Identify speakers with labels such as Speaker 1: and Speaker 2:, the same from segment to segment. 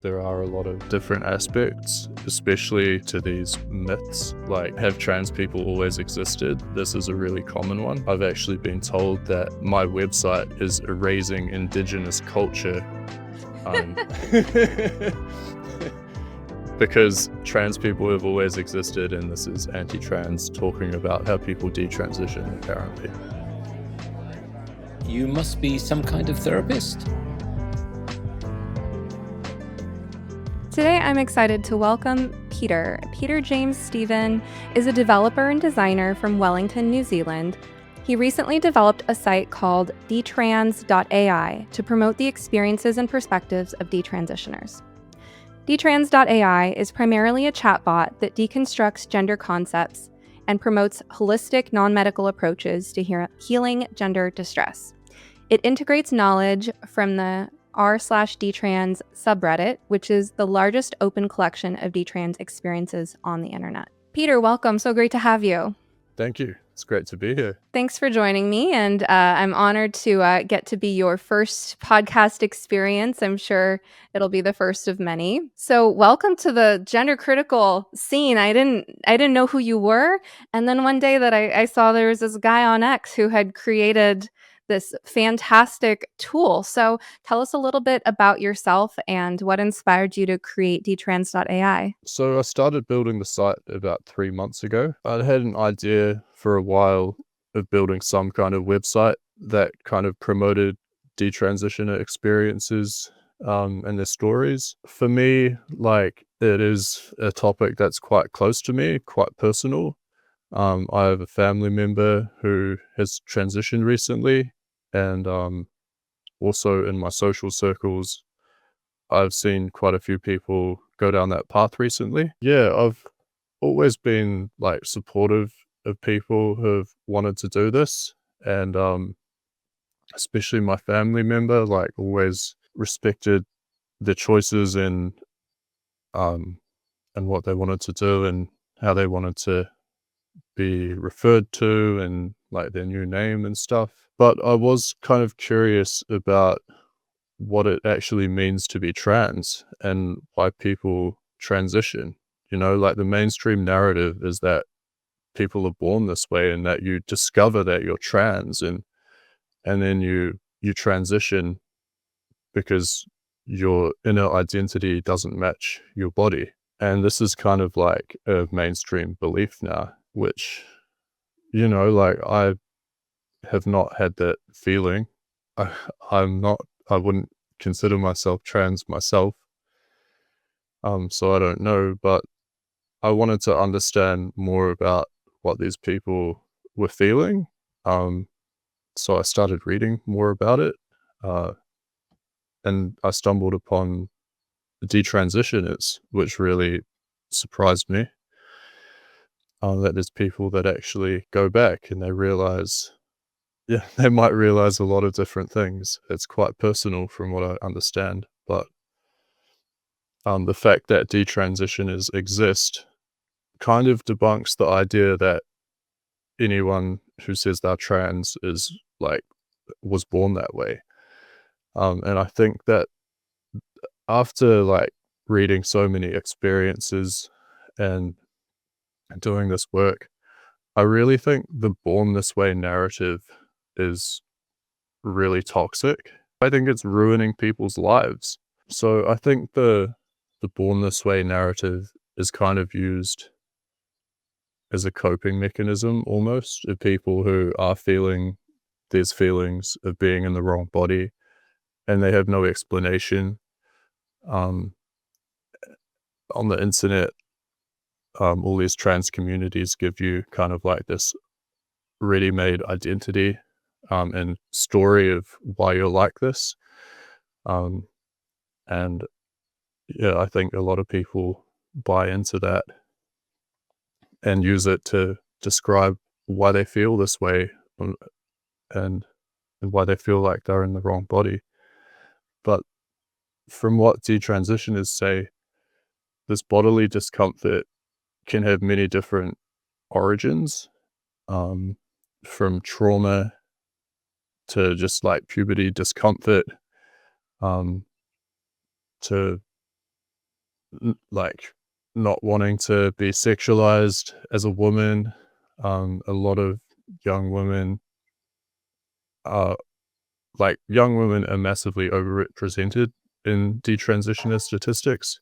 Speaker 1: There are a lot of different aspects, especially to these myths, like have trans people always existed? This is a really common one. I've actually been told that my website is erasing indigenous culture because trans people have always existed, and this is anti-trans talking about how people detransition apparently.
Speaker 2: You must be some kind of therapist.
Speaker 3: Today, I'm excited to welcome Peter. Peter James Stephen is a developer and designer from Wellington, New Zealand. He recently developed a site called Detrans.AI to promote the experiences and perspectives of detransitioners. Detrans.AI is primarily a chatbot that deconstructs gender concepts and promotes holistic, non-medical approaches to healing gender distress. It integrates knowledge from the r/Detrans subreddit, which is the largest open collection of Detrans experiences on the internet. Peter, welcome. So great to have you.
Speaker 1: Thank you. It's great to be here.
Speaker 3: Thanks for joining me, and I'm honored to get to be your first podcast experience. I'm sure it'll be the first of many. So, welcome to the gender critical scene. I didn't know who you were, and then one day that I saw there was this guy on X who had created this fantastic tool. So, tell us a little bit about yourself and what inspired you to create Detrans.ai.
Speaker 1: So I started building the site about 3 months ago. I had an idea for a while of building some kind of website that kind of promoted detransitioner experiences and their stories. For me, like, it is a topic that's quite close to me, quite personal. I have a family member who has transitioned recently, and also in my social circles, I've seen quite a few people go down that path recently. Yeah, I've always been like supportive of people who've wanted to do this, and especially my family member, like, always respected their choices and what they wanted to do and how they wanted to be referred to and like their new name and stuff. But I was kind of curious about what it actually means to be trans and why people transition. Like, the mainstream narrative is that people are born this way and that you discover that you're trans, and then you transition because your inner identity doesn't match your body. And this is kind of like a mainstream belief now, which, like, I have not had that feeling. I, I wouldn't consider myself trans myself. So I don't know, but I wanted to understand more about what these people were feeling. So I started reading more about it, and I stumbled upon the Detransitioners, which really surprised me. That there's people that actually go back and they realize, yeah, they might realize a lot of different things. It's quite personal from what I understand, but the fact that detransitioners exist kind of debunks the idea that anyone who says they're trans is like was born that way. And I think that after like reading so many experiences and doing this work, I really think the born this way narrative is really toxic. I think it's ruining people's lives. So I think the born this way narrative is kind of used as a coping mechanism almost of people who are feeling these feelings of being in the wrong body and they have no explanation. Um, on the internet, all these trans communities give you kind of like this ready-made identity and story of why you're like this. Um, and yeah, I think a lot of people buy into that and use it to describe why they feel this way, and and why they feel like they're in the wrong body. But from what detransitioners say, this bodily discomfort can have many different origins, um, from trauma to just like puberty discomfort, um, to like not wanting to be sexualized as a woman. A lot of young women are young women are massively overrepresented in detransitioner statistics,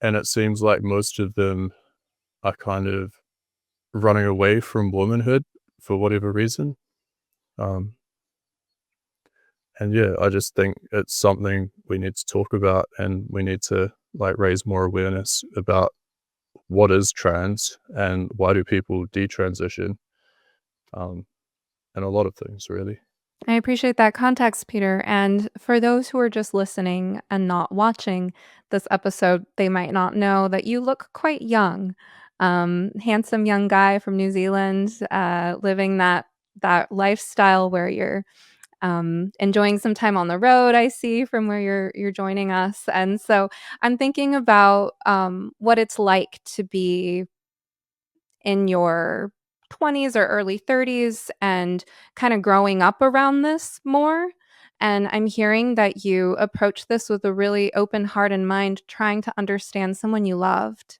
Speaker 1: and it seems like most of them are kind of running away from womanhood for whatever reason. Um, and yeah, I just think it's something we need to talk about, and we need to raise more awareness about what is trans and why do people detransition, um, and a lot of things really.
Speaker 3: I appreciate that context, Peter. And for those who are just listening and not watching this episode, they might not know that you look quite young. Handsome young guy from New Zealand, living that lifestyle where you're enjoying some time on the road. I see from where you're joining us, and so I'm thinking about what it's like to be in your 20s or early 30s and kind of growing up around this more. And I'm hearing that you approach this with a really open heart and mind, trying to understand someone you loved.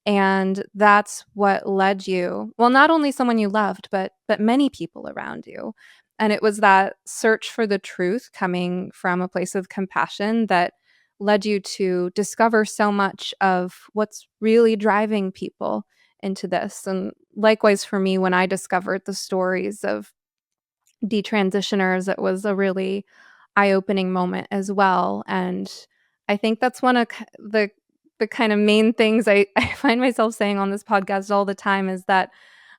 Speaker 3: And that's what led you, well, not only someone you loved, but many people around you. And it was that search for the truth coming from a place of compassion that led you to discover so much of what's really driving people into this. And likewise for me, when I discovered the stories of detransitioners, it was a really eye-opening moment as well. And I think that's one of the kind of main things I find myself saying on this podcast all the time is that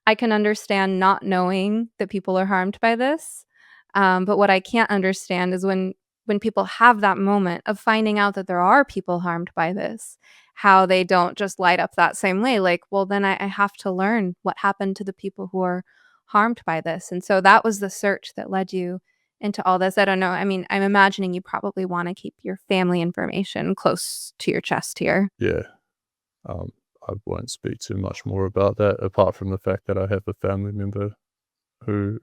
Speaker 3: I can understand not knowing that people are harmed by this. But what I can't understand is when people have that moment of finding out that there are people harmed by this, how they don't just light up that same way. Like, well, then I have to learn what happened to the people who are harmed by this. And so that was the search that led you into all this. I don't know. I mean, I'm imagining you probably want to keep your family information close to your chest here.
Speaker 1: Yeah, um, I won't speak too much more about that, apart from the fact that I have a family member who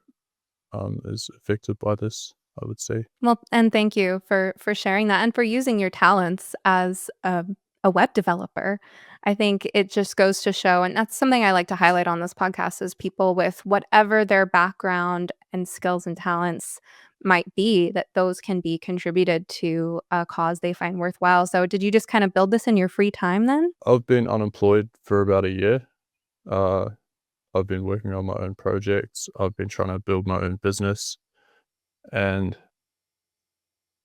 Speaker 1: is affected by this, I would say.
Speaker 3: Well, and thank you for sharing that and for using your talents as a web developer. I think it just goes to show, and that's something I like to highlight on this podcast, is people with whatever their background and skills and talents might be, that those can be contributed to a cause they find worthwhile. So, did you just kind of build this in your free time then?
Speaker 1: I've been unemployed for about a year. Uh, I've been working on my own projects. I've been trying to build my own business, and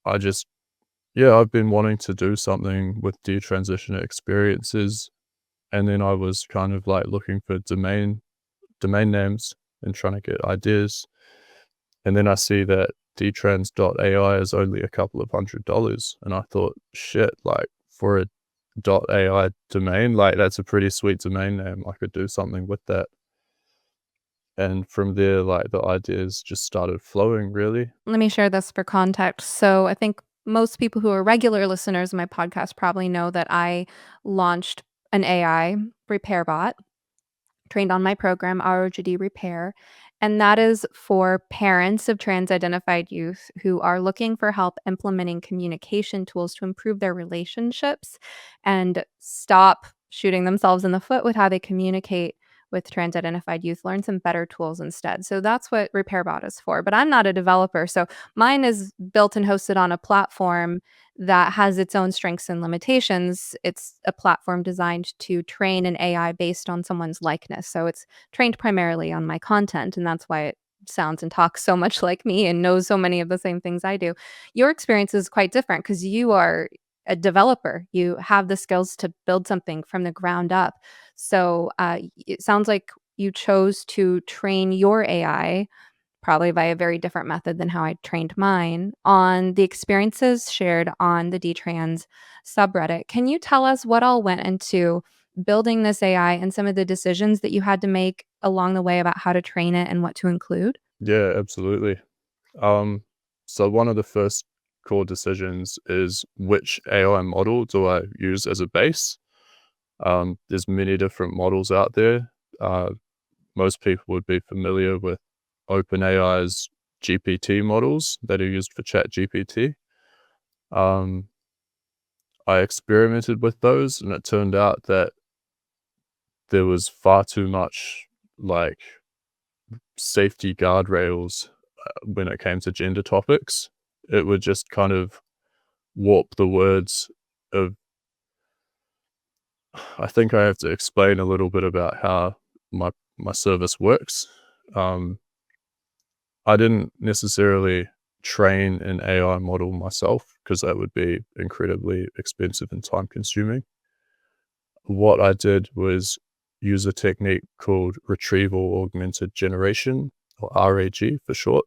Speaker 1: I just yeah, I've been wanting to do something with detransitioner experiences, and then I was kind of looking for domain names and trying to get ideas, and then I see that Detrans.AI is only a couple of $100, and I thought, shit, for a .ai domain, that's a pretty sweet domain name. I could do something with that. And from there, the ideas just started flowing, really.
Speaker 3: Let me share this for context. So, I think most people who are regular listeners of my podcast probably know that I launched an AI repair bot trained on my program, ROGD Repair. And that is for parents of trans identified youth who are looking for help implementing communication tools to improve their relationships and stop shooting themselves in the foot with how they communicate with trans identified youth, learn some better tools instead. So that's what RepairBot is for. But I'm not a developer. So mine is built and hosted on a platform that has its own strengths and limitations. It's a platform designed to train an AI based on someone's likeness. So it's trained primarily on my content, and that's why it sounds and talks so much like me and knows so many of the same things I do. Your experience is quite different because you are a developer. You have the skills to build something from the ground up. So it sounds like you chose to train your AI probably by a very different method than how I trained mine, on the experiences shared on the Detrans subreddit. Can you tell us what all went into building this AI and some of the decisions that you had to make along the way about how to train it and what to include?
Speaker 1: Yeah, absolutely. Um, so one of the first core decisions is which AI model do I use as a base? There's many different models out there. Uh, Most people would be familiar with OpenAI's GPT models that are used for ChatGPT. Um, I experimented with those, and it turned out that there was far too much, like, safety guardrails, when it came to gender topics. It would just kind of warp the words of I think I have to explain a little bit about how my service works. Um, I didn't necessarily train an AI model myself because that would be incredibly expensive and time consuming. What I did was use a technique called retrieval augmented generation, or RAG for short.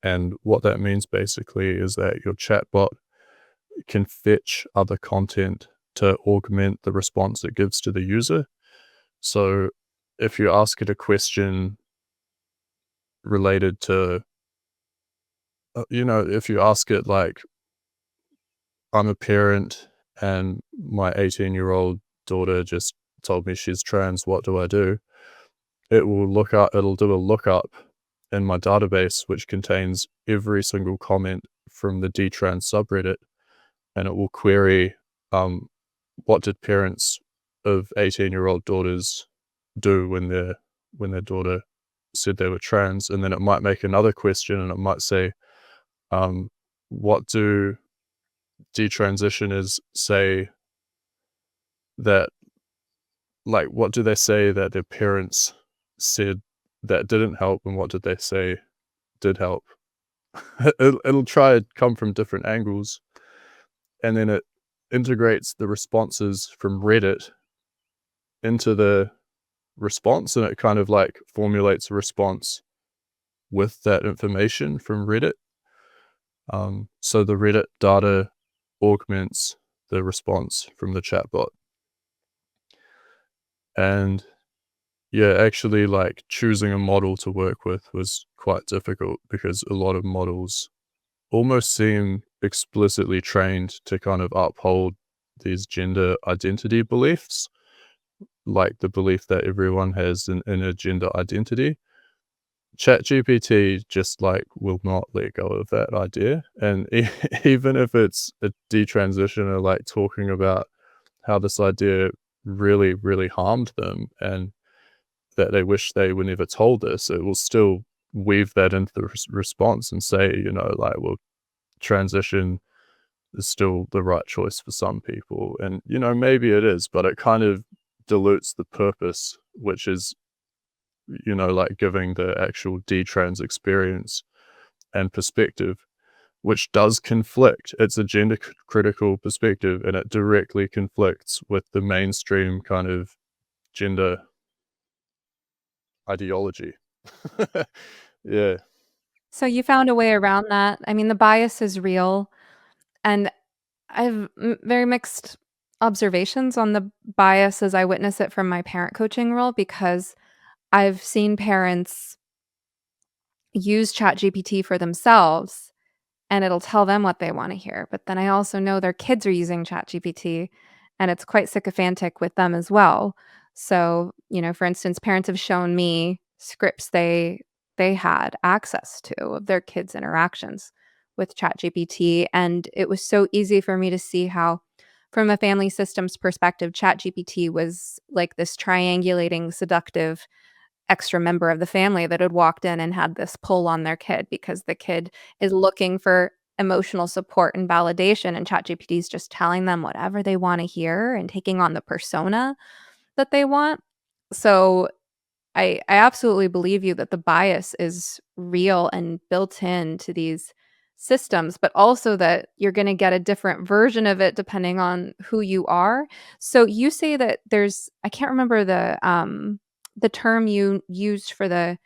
Speaker 1: And what that means basically is that your chatbot can fetch other content to augment the response it gives to the user. So if you ask it a question related to, if you ask it like, I'm a parent and my 18-year-old daughter just told me she's trans, what do I do? It'll do a lookup in my database, which contains every single comment from the Detrans subreddit, and it will query, what did parents of 18-year-old daughters do when their daughter said they were trans, and then it might make another question, and it might say, what do detransitioners say that, like, what do they say that their parents said that didn't help, and what did they say did help? It'll try to come from different angles, and then it integrates the responses from Reddit into the response, and it kind of like formulates a response with that information from Reddit. So the Reddit data augments the response from the chatbot. And yeah, actually, like, choosing a model to work with was quite difficult because a lot of models almost seem explicitly trained to kind of uphold these gender identity beliefs, like the belief that everyone has an inner gender identity. ChatGPT just, like, will not let go of that idea, and even if it's a detransitioner, like, talking about how this idea really, really harmed them and that they wish they were never told this, it will still weave that into the response and say, like, well, transition is still the right choice for some people. And, maybe it is, but it kind of dilutes the purpose, which is, like, giving the actual detrans experience and perspective, which does conflict. It's a gender critical perspective, and it directly conflicts with the mainstream kind of gender ideology. Yeah.
Speaker 3: So you found a way around that. I mean, the bias is real, and I have very mixed observations on the bias as I witness it from my parent coaching role because I've seen parents use ChatGPT for themselves and it'll tell them what they wanna hear, but then I also know their kids are using ChatGPT, and it's quite sycophantic with them as well. So, for instance, parents have shown me scripts they had access to of their kids' interactions with ChatGPT, and it was so easy for me to see how, from a family systems perspective, ChatGPT was like this triangulating, seductive extra member of the family that had walked in and had this pull on their kid because the kid is looking for emotional support and validation, and ChatGPT is just telling them whatever they wanna hear and taking on the persona that they want. So, I absolutely believe you that the bias is real and built into these systems, but also that you're gonna get a different version of it depending on who you are. So you say that there's I can't remember the term you used for the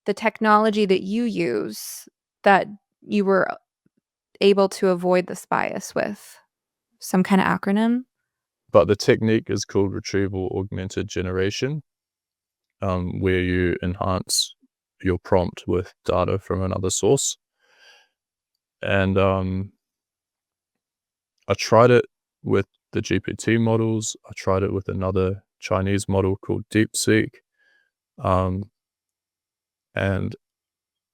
Speaker 3: technology that you use that you were able to avoid this bias with. Some kinda acronym?
Speaker 1: But the technique is called retrieval augmented generation, where you enhance your prompt with data from another source. And I tried it with the GPT models. I tried it with another Chinese model called DeepSeek. Um, and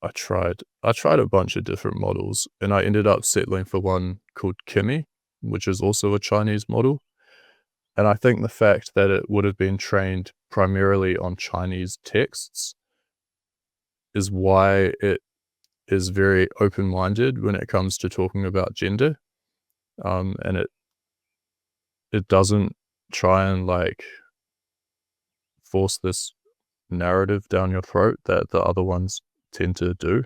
Speaker 1: I tried a bunch of different models, and I ended up settling for one called Kimi. which is also a Chinese model. And I think the fact that it would have been trained primarily on Chinese texts is why it is very open-minded when it comes to talking about gender. And it doesn't try and like force this narrative down your throat that the other ones tend to do.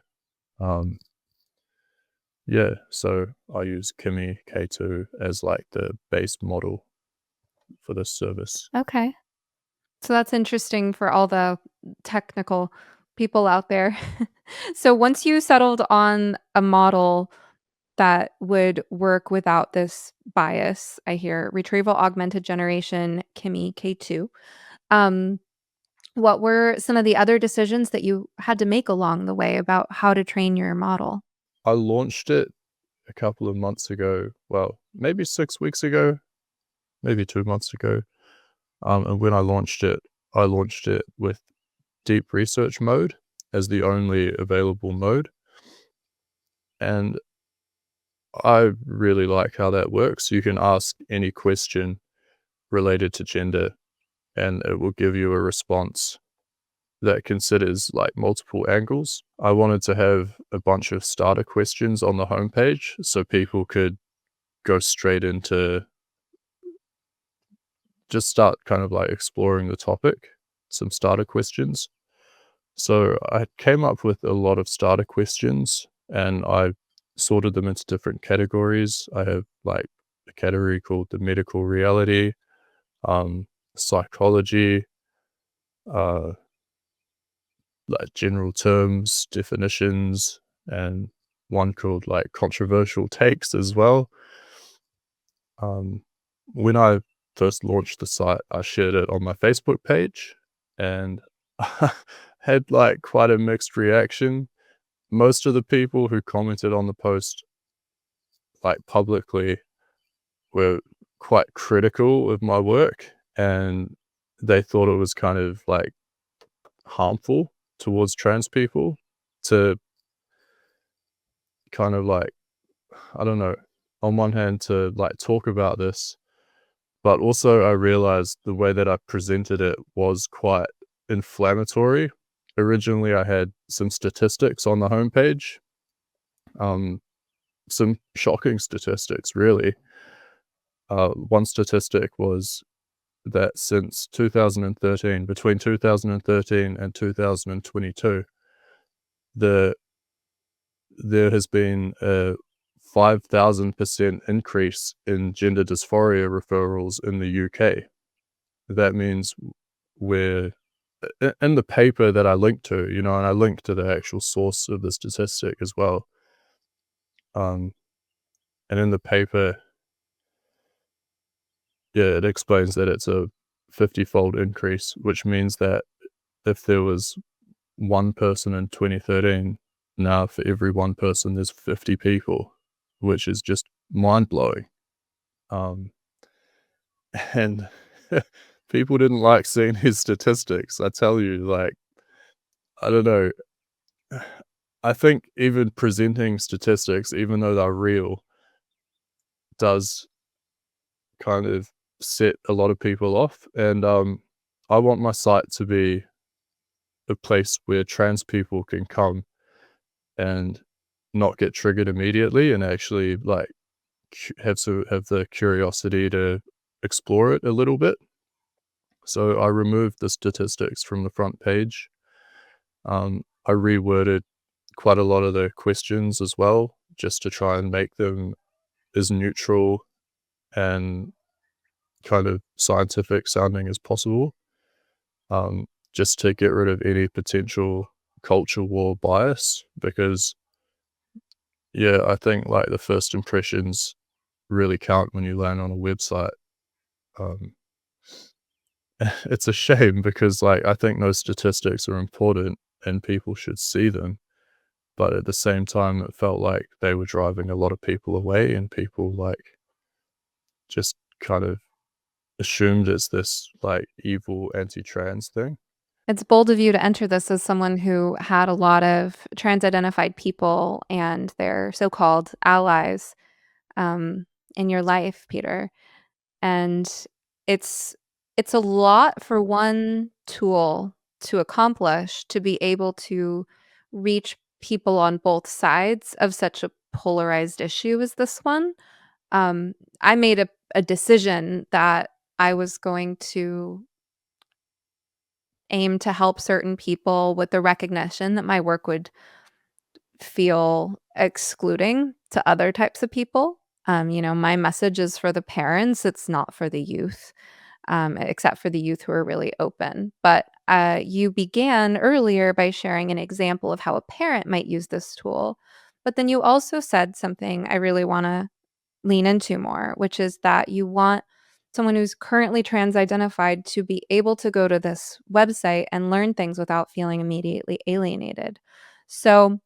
Speaker 1: Yeah, so I use Kimi K2 as like the base model for this service.
Speaker 3: Okay. So that's interesting for all the technical people out there. So once you settled on a model that would work without this bias, I hear retrieval augmented generation, Kimi K2. Um, what were some of the other decisions that you had to make along the way about how to train your model?
Speaker 1: I launched it a couple of months ago, well, maybe 6 weeks ago, maybe 2 months ago. And when I launched it with deep research mode as the only available mode. And I really like how that works. You can ask any question related to gender, and it will give you a response that considers like multiple angles. I wanted to have a bunch of starter questions on the homepage so people could go straight into just start kind of like exploring the topic, some starter questions. So I came up with a lot of starter questions and I sorted them into different categories. I have like a category called the medical reality, psychology, uh, like general terms, definitions, and one called like controversial takes as well. When I first launched the site, I shared it on my Facebook page and had like quite a mixed reaction. Most of the people who commented on the post like publicly were quite critical of my work and they thought it was kind of like harmful towards trans people to kind of like, I don't know, on one hand to like talk about this, but also I realized the way that I presented it was quite inflammatory. Originally, I had some statistics on the homepage, some shocking statistics, really. One statistic was that since 2013, between 2013 and 2022, the there has been a 5,000% increase in gender dysphoria referrals in the UK. That means we're in the paper that I linked to, and I linked to the actual source of the statistic as well. And in the paper, yeah, it explains that it's a 50-fold increase, which means that if there was one person in 2013, now for every one person, there's 50 people, which is just mind blowing. Um, and people didn't like seeing his statistics. I tell you, like, I don't know. I think even presenting statistics, even though they're real, does kind of set a lot of people off. And I want my site to be a place where trans people can come and not get triggered immediately and actually like have the curiosity to explore it a little bit. So I removed the statistics from the front page. I reworded quite a lot of the questions as well, just to try and make them as neutral and kind of scientific sounding as possible, just to get rid of any potential culture war bias. Because, yeah, I think like the first impressions really count when you land on a website. Um, it's a shame because like I think those statistics are important and people should see them. But at the same time, it felt like they were driving a lot of people away and people like just kind of assumed it's this like evil anti-trans thing.
Speaker 3: It's bold of you to enter this as someone who had a lot of trans identified people and their so called allies in your life, Peter. And it's it's a lot for one tool to accomplish, to be able to reach people on both sides of such a polarized issue as this one. I made a decision that I was going to aim to help certain people with the recognition that my work would feel excluding to other types of people. My message is for the parents, it's not for the youth, except for the youth who are really open. But you began earlier by sharing an example of how a parent might use this tool. But then you also said something I really want to lean into more, which is that you want someone who's currently trans identified to be able to go to this website and learn things without feeling immediately alienated. So,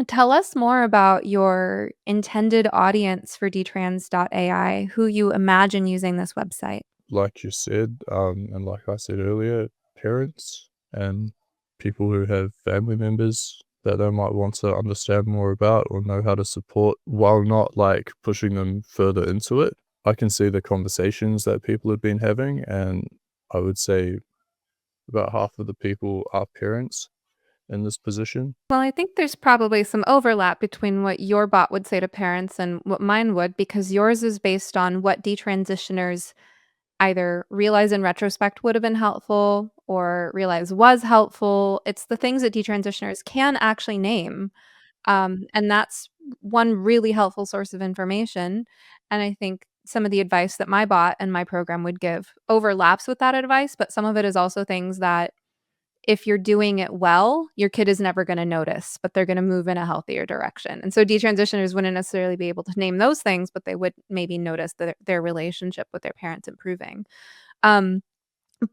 Speaker 3: tell us more about your intended audience for Detrans.AI, who you imagine using this website.
Speaker 1: Like you said, and like I said earlier, parents and people who have family members that they might want to understand more about or know how to support while not like pushing them further into it. I can see the conversations that people have been having, and I would say about half of the people are parents in this position.
Speaker 3: Well, I think there's probably some overlap between what your bot would say to parents and what mine would, because yours is based on what detransitioners either realize in retrospect would have been helpful or realize was helpful. It's the things that detransitioners can actually name. And that's one really helpful source of information. And I think some of the advice that my bot and my program would give overlaps with that advice, but some of it is also things that if you're doing it well, your kid is never going to notice, but they're going to move in a healthier direction. And so detransitioners wouldn't necessarily be able to name those things, but they would maybe notice their relationship with their parents improving. Um,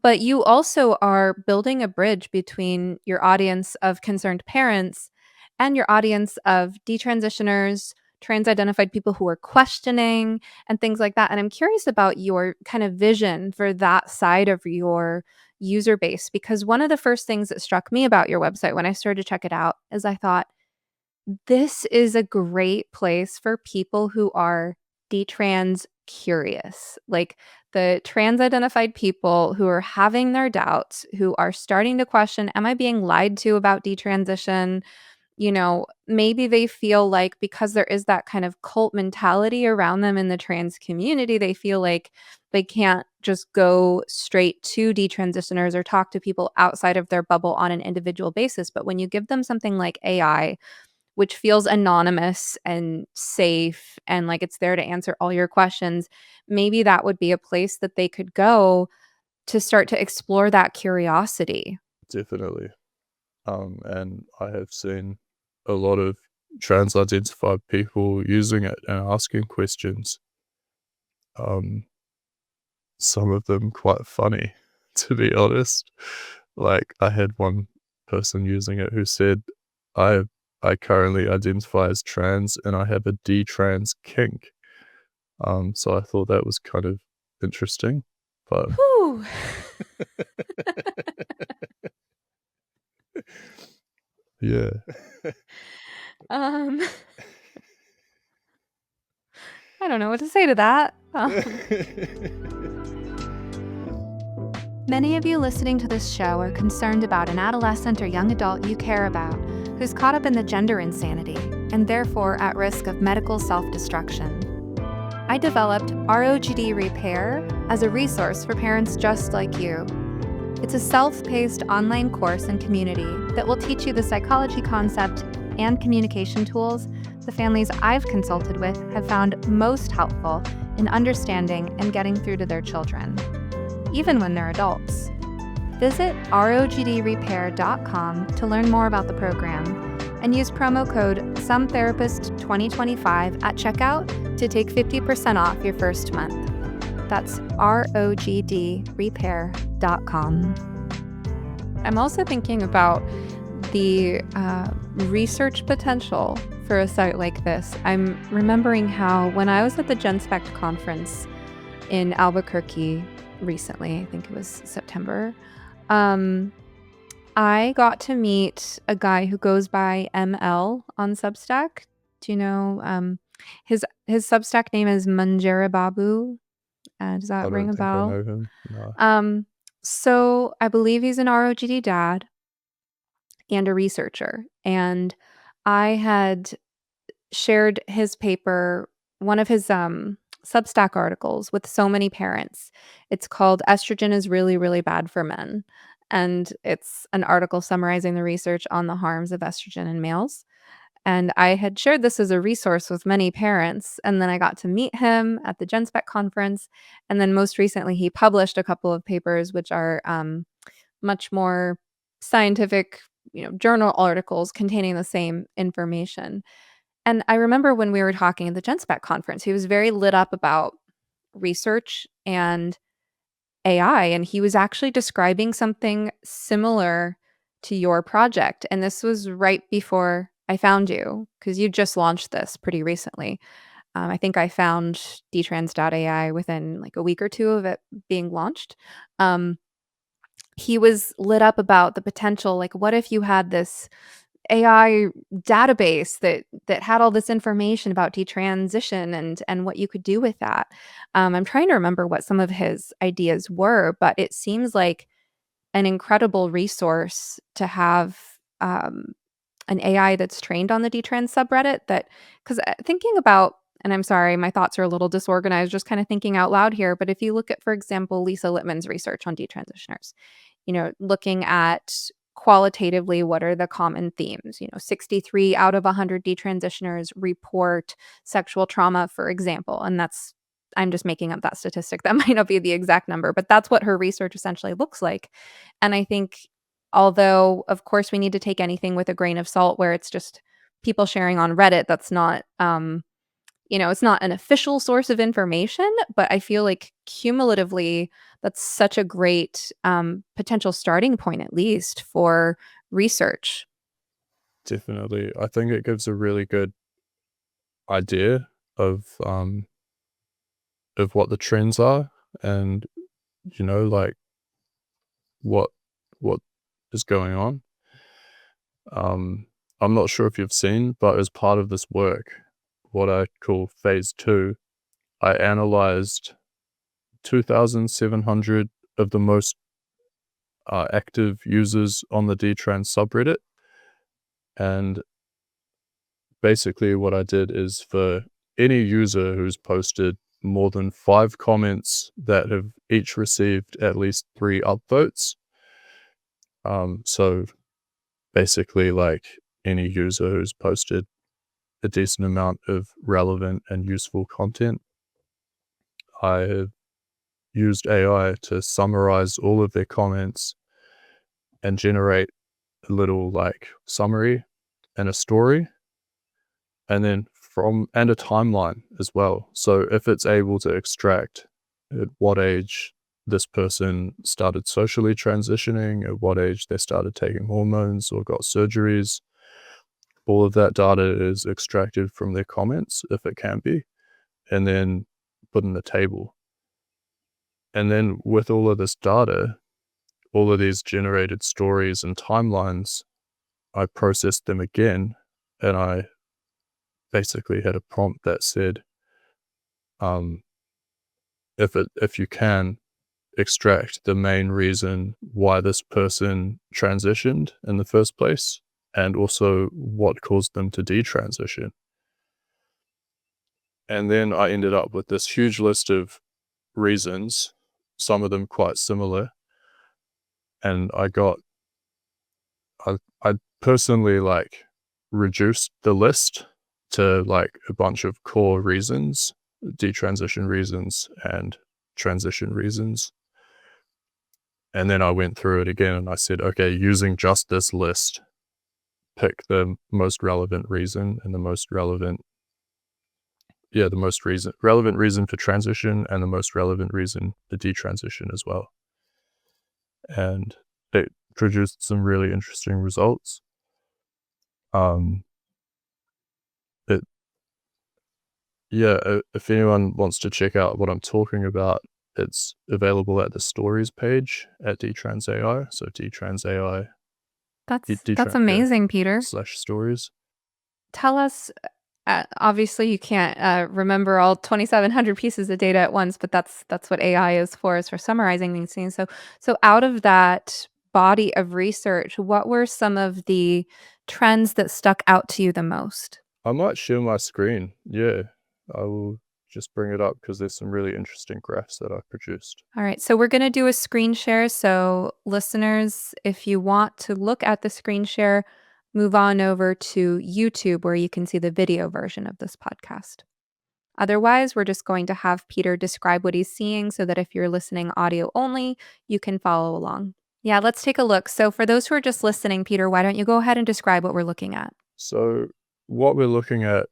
Speaker 3: but you also are building a bridge between your audience of concerned parents and your audience of detransitioners, trans identified people who are questioning, and things like that. And I'm curious about your kind of vision for that side of your user base, because one of the first things that struck me about your website when I started to check it out is I thought, this is a great place for people who are detrans curious, like the trans identified people who are having their doubts, who are starting to question, am I being lied to about detransition? Maybe they feel like because there is that kind of cult mentality around them in the trans community, they feel like they can't just go straight to detransitioners or talk to people outside of their bubble on an individual basis. But when you give them something like AI, which feels anonymous and safe and like it's there to answer all your questions, maybe that would be a place that they could go to start to explore that curiosity.
Speaker 1: Definitely. And I have seen a lot of trans identified people using it and asking questions. Um, some of them quite funny, to be honest. Like I had one person using it who said, I I currently identify as trans and I have a D-trans kink. So I thought that was kind of interesting. But
Speaker 3: Whew.
Speaker 1: yeah.
Speaker 3: um, I don't know what to say to that. Many of you listening to this show are concerned about an adolescent or young adult you care about who's caught up in the gender insanity and therefore at risk of medical self-destruction. I developed ROGD Repair as a resource for parents just like you. It's a self-paced online course and community that will teach you the psychology concept and communication tools the families I've consulted with have found most helpful in understanding and getting through to their children, even when they're adults. Visit rogdrepair.com to learn more about the program and use promo code SOMETherapist2025 at checkout to take 50% off your first month. That's rogdrepair.com. I'm also thinking about the research potential for a site like this. I'm remembering how when I was at the GenSpect conference in Albuquerque recently, I think it was September, I got to meet a guy who goes by ML on Substack. Do you know His Substack name is Manjarababu. Does
Speaker 1: I
Speaker 3: that ring
Speaker 1: don't
Speaker 3: a
Speaker 1: think I
Speaker 3: bell?
Speaker 1: know him. No.
Speaker 3: So I believe he's an ROGD dad and a researcher. And I had shared his paper, one of his Substack articles with so many parents. It's called Estrogen is Really, Really Bad for Men. And it's an article summarizing the research on the harms of estrogen in males. And I had shared this as a resource with many parents. And then I got to meet him at the GenSpec conference. And then most recently, he published a couple of papers, which are much more scientific, journal articles containing the same information. And I remember when we were talking at the GenSpec conference, he was very lit up about research and AI, and he was actually describing something similar to your project. And this was right before I found you because you just launched this pretty recently. I think I found Detrans.AI within like a week or two of it being launched. Um, he was lit up about the potential, like, what if you had this AI database that had all this information about detransition and what you could do with that. I'm trying to remember what some of his ideas were, but it seems like an incredible resource to have an AI that's trained on the detrans subreddit. That because thinking about, and I'm sorry, my thoughts are a little disorganized, just kind of thinking out loud here. But if you look at, for example, Lisa Littman's research on detransitioners, looking at qualitatively what are the common themes. 63 out of 100 detransitioners report sexual trauma, for example. And I'm just making up that statistic. That might not be the exact number, but that's what her research essentially looks like. And I think, although, of course, we need to take anything with a grain of salt where it's just people sharing on Reddit, that's not, it's not an official source of information, but I feel like cumulatively, that's such a great potential starting point, at least for research.
Speaker 1: Definitely. I think it gives a really good idea of what the trends are and, like what what is going on. I'm not sure if you've seen, but as part of this work, what I call phase 2, I analyzed 2,700 of the most active users on the Detrans subreddit. And basically what I did is for any user who's posted more than 5 comments that have each received at least 3 upvotes. So basically like any user who's posted a decent amount of relevant and useful content, I have used AI to summarize all of their comments and generate a little like summary and a story, and then and a timeline as well. So if it's able to extract at what age this person started socially transitioning, at what age they started taking hormones or got surgeries, all of that data is extracted from their comments, if it can be, and then put in the table. And then with all of this data, all of these generated stories and timelines, I processed them again, and I basically had a prompt that said, if you can extract the main reason why this person transitioned in the first place, and also what caused them to detransition. And then I ended up with this huge list of reasons, some of them quite similar, and I personally like reduced the list to like a bunch of core reasons, detransition reasons and transition reasons. And then I went through it again and I said, okay, using just this list, pick the most relevant reason and the most relevant relevant reason for transition and the most relevant reason for detransition as well. And it produced some really interesting results. If anyone wants to check out what I'm talking about, it's available at the stories page at Detrans.AI. So
Speaker 3: That's
Speaker 1: Detran,
Speaker 3: amazing, Peter.
Speaker 1: /stories.
Speaker 3: Tell us, Obviously, you can't remember all 2,700 pieces of data at once, but that's what AI is for summarizing these things. So out of that body of research, what were some of the trends that stuck out to you the most?
Speaker 1: I might share my screen. Yeah, I will just bring it up because there's some really interesting graphs that I produced.
Speaker 3: All right, so we're going to do a screen share. So, listeners, if you want to look at the screen share, move on over to YouTube where you can see the video version of this podcast. Otherwise, we're just going to have Peter describe what he's seeing so that if you're listening audio only, you can follow along. Yeah, let's take a look. So, for those who are just listening, Peter, why don't you go ahead and describe what we're looking at?
Speaker 1: So what we're looking at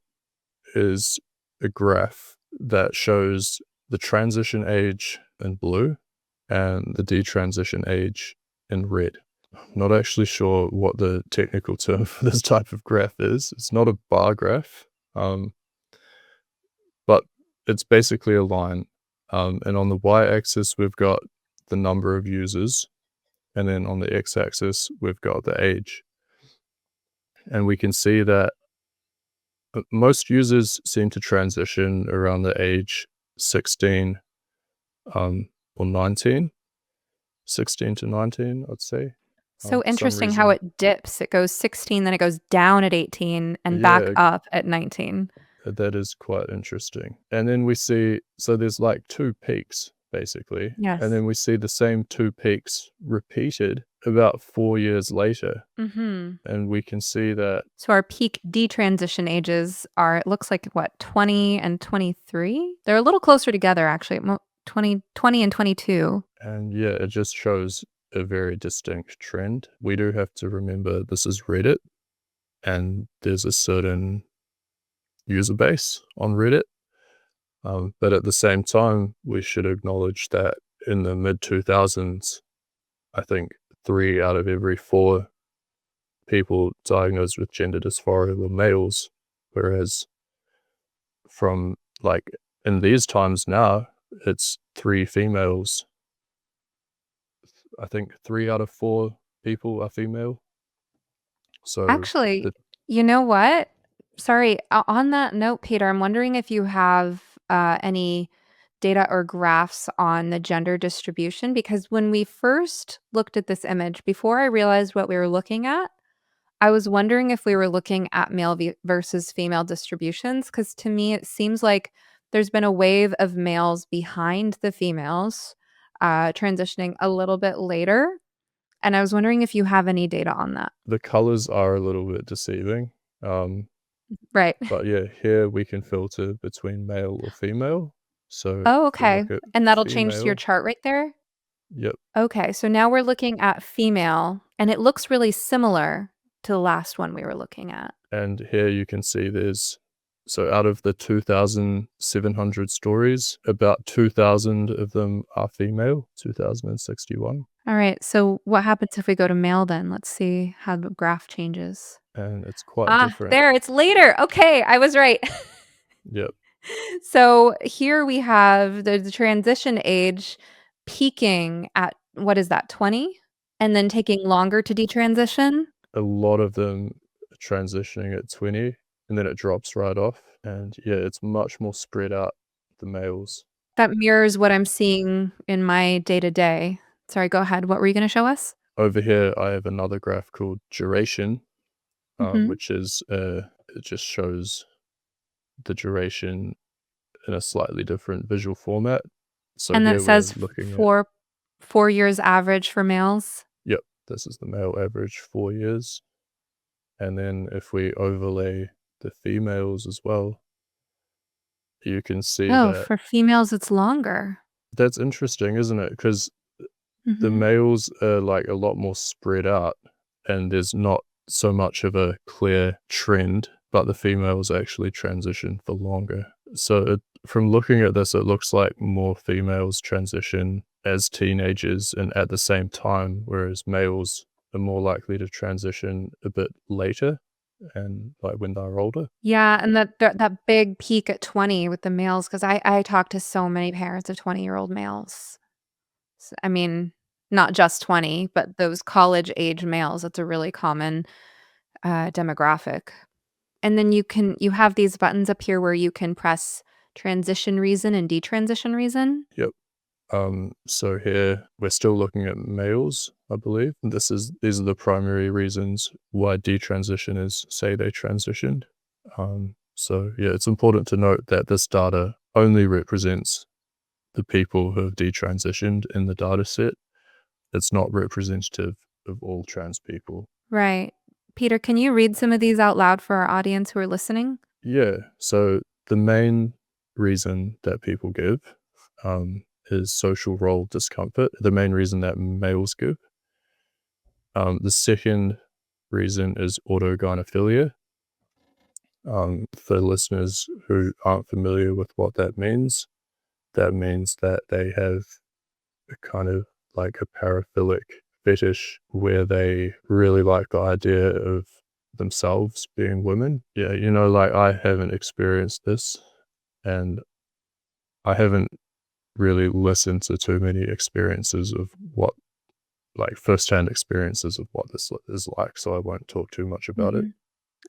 Speaker 1: is a graph that shows the transition age in blue and the detransition age in red. I'm not actually sure what the technical term for this type of graph is. It's not a bar graph, but it's basically a line. And on the y-axis, we've got the number of users, and then on the x-axis, we've got the age. And we can see that most users seem to transition around the age 16 or 19, 16 to 19, I'd say.
Speaker 3: So
Speaker 1: For some
Speaker 3: interesting how
Speaker 1: reason.
Speaker 3: it dips. It goes 16, then it goes down at 18 and back
Speaker 1: Yeah,
Speaker 3: up at 19.
Speaker 1: that is quite interesting. And then we see, so there's like two peaks, basically. And
Speaker 3: Yes.
Speaker 1: then we see the same two peaks repeated about 4 years later.
Speaker 3: Mm-hmm.
Speaker 1: And we can see that,
Speaker 3: So our peak detransition ages are, it looks like what, 20 and 23? They're a little closer together actually, 20 and 22.
Speaker 1: and yeah, it just shows a very distinct trend. We do have to remember this is Reddit, and there's a certain user base on Reddit. But at the same time, we should acknowledge that in the mid 2000s, I think 3 out of every 4 people diagnosed with gender dysphoria were males, whereas from like in these times now, it's 3 females. I think 3 out of 4 people are female. So
Speaker 3: Actually,
Speaker 1: the
Speaker 3: you know what? Sorry, on that note, Peter, I'm wondering if you have any data or graphs on the gender distribution, because when we first looked at this image, before I realized what we were looking at, I was wondering if we were looking at male versus female distributions, because to me, it seems like there's been a wave of males behind the females transitioning a little bit later. And I was wondering if you have any data on that.
Speaker 1: the colors are a little bit deceiving.
Speaker 3: Right.
Speaker 1: But yeah, here we can filter between male or female. So
Speaker 3: Oh,
Speaker 1: if we
Speaker 3: okay.
Speaker 1: look at
Speaker 3: And that'll change your
Speaker 1: female,
Speaker 3: chart right there?
Speaker 1: yep.
Speaker 3: Okay, so now we're looking at female, and it looks really similar to the last one we were looking at.
Speaker 1: And here you can see there's, so out of the 2,700 stories, about 2,000 of them are female, 2,061.
Speaker 3: All right, so what happens if we go to male then? Let's see how the graph changes.
Speaker 1: And it's quite
Speaker 3: Ah,
Speaker 1: different.
Speaker 3: there, it's later. Okay, I was right.
Speaker 1: Yep.
Speaker 3: So here we have the transition age peaking at, what is that, 20? And then taking longer to detransition?
Speaker 1: A lot of them are transitioning at 20 and then it drops right off. And yeah, it's much more spread out, the males.
Speaker 3: That mirrors what I'm seeing in my day-to-day. Sorry, go ahead. What were you gonna show us?
Speaker 1: Over here, I have another graph called duration,
Speaker 3: Mhm.
Speaker 1: which is, it just shows the duration in a slightly different visual format. So
Speaker 3: And then it
Speaker 1: here we're
Speaker 3: says
Speaker 1: looking at,
Speaker 3: 4 years average for males.
Speaker 1: yep, this is the male average 4 years. And then if we overlay the females as well, you can see
Speaker 3: Oh,
Speaker 1: that
Speaker 3: for females, it's longer.
Speaker 1: that's interesting, isn't it? Because the
Speaker 3: Mhm.
Speaker 1: males are like a lot more spread out and there's not so much of a clear trend, but the females actually transition for longer. So from looking at this, it looks like more females transition as teenagers and at the same time, whereas males are more likely to transition a bit later and like when they're older.
Speaker 3: Yeah, and that big peak at 20 with the males, 'cause I talk to so many parents of 20-year-old males. I mean, not just 20, but those college age males, that's a really common, demographic. And then you have these buttons up here where you can press transition reason and detransition reason.
Speaker 1: Yep. So here we're still looking at males, I believe. These are the primary reasons why detransitioners say they transitioned. So yeah, it's important to note that this data only represents the people who have detransitioned in the data set. It's not representative of all trans people.
Speaker 3: Right. Peter, can you read some of these out loud for our audience who are listening?
Speaker 1: Yeah, so the main reason that people give is social role discomfort, the main reason that males give. The second reason is autogynephilia. For listeners who aren't familiar with what that means that they have a kind of like a paraphilic fetish where they really like the idea of themselves being women. Yeah, like I haven't experienced this, and I haven't really listened to too many experiences of what, like firsthand experiences of what this is like, so I won't talk too much about it.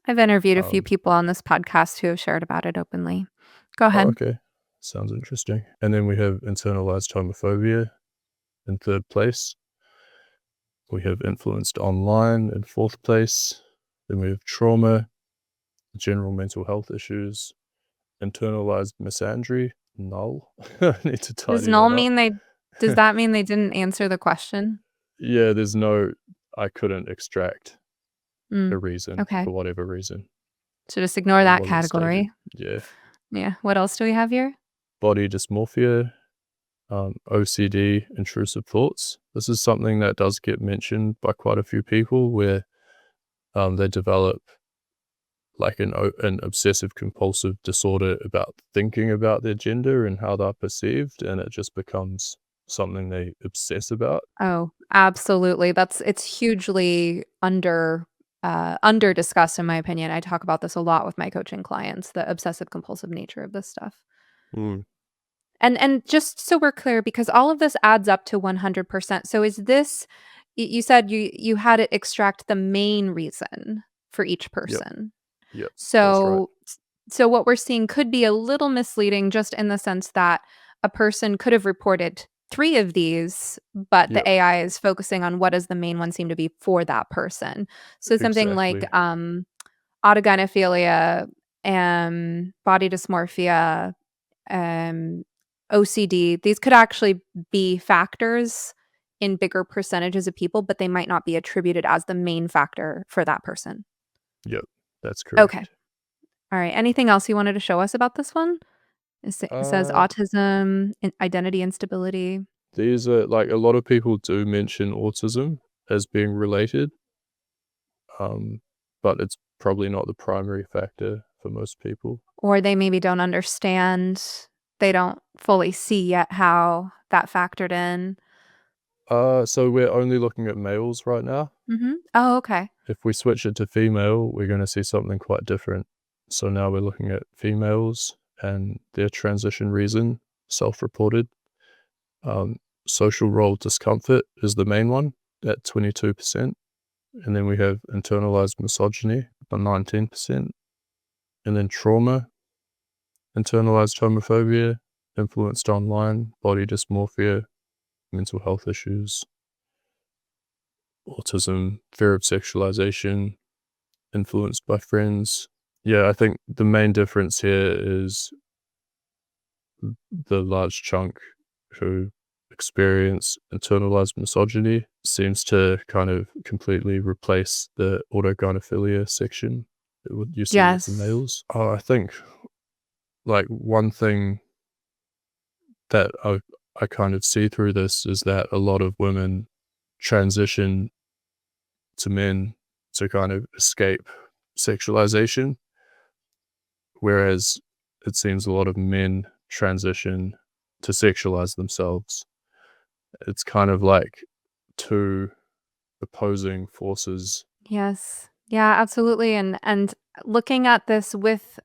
Speaker 3: I've interviewed a few
Speaker 1: Um,
Speaker 3: people on this podcast who have shared about it openly. Go
Speaker 1: oh,
Speaker 3: ahead.
Speaker 1: okay. Sounds interesting. And then we have internalized homophobia in third place. We have influenced online in fourth place. Then we have trauma, general mental health issues, internalized misandry, null. I need to
Speaker 3: Does
Speaker 1: tidy
Speaker 3: null
Speaker 1: that up.
Speaker 3: mean does that mean they didn't answer the question?
Speaker 1: Yeah, I couldn't extract a reason
Speaker 3: Okay.
Speaker 1: for whatever reason.
Speaker 3: So just ignore
Speaker 1: It
Speaker 3: that
Speaker 1: wasn't stated.
Speaker 3: category.
Speaker 1: Yeah.
Speaker 3: Yeah. What else do we have here?
Speaker 1: Body dysmorphia, OCD, intrusive thoughts. This is something that does get mentioned by quite a few people where they develop like an obsessive compulsive disorder about thinking about their gender and how they're perceived, and it just becomes something they obsess about.
Speaker 3: Oh, absolutely. It's hugely under discussed in my opinion. I talk about this a lot with my coaching clients, the obsessive compulsive nature of this stuff.
Speaker 1: Mm,
Speaker 3: And just so we're clear, because all of this adds up to 100%. So is this you said you had it extract the main reason for each
Speaker 1: yep,
Speaker 3: person.
Speaker 1: yep, that's right.
Speaker 3: So what we're seeing could be a little misleading just in the sense that a person could have reported 3 of these, but the
Speaker 1: Yep,
Speaker 3: AI is focusing on what does the main one seem to be for that person. So something like
Speaker 1: exactly.
Speaker 3: autogynephilia, body dysmorphia, um, OCD, these could actually be factors in bigger percentages of people, but they might not be attributed as the main factor for that person.
Speaker 1: Yep, that's
Speaker 3: Okay.
Speaker 1: correct.
Speaker 3: All right. Anything else you wanted to show us about this one? It says
Speaker 1: Uh,
Speaker 3: autism, identity instability.
Speaker 1: these are like a lot of people do mention autism as being related, um, but it's probably not the primary factor for most people.
Speaker 3: Or they maybe don't understand. They don't fully see yet how that factored in.
Speaker 1: So we're only looking at males right now.
Speaker 3: Oh, okay.
Speaker 1: If we switch it to female, we're going to see something quite different. So now we're looking at females and their transition reason, self-reported. Um, Social role discomfort is the main one at 22%. And then we have internalized misogyny at 19%. And then trauma, internalized homophobia, influenced online, body dysmorphia, mental health issues, autism, fear of sexualization, influenced by friends. Yeah, I think the main difference here is the large chunk who experience internalized misogyny seems to kind of completely replace the autogynephilia section that you see with the
Speaker 3: Yes.
Speaker 1: males. Oh, I think like one thing that I kind of see through this is that a lot of women transition to men to kind of escape sexualization, whereas it seems a lot of men transition to sexualize themselves. It's kind of like two opposing forces.
Speaker 3: Yes. Yeah, absolutely. And looking at this with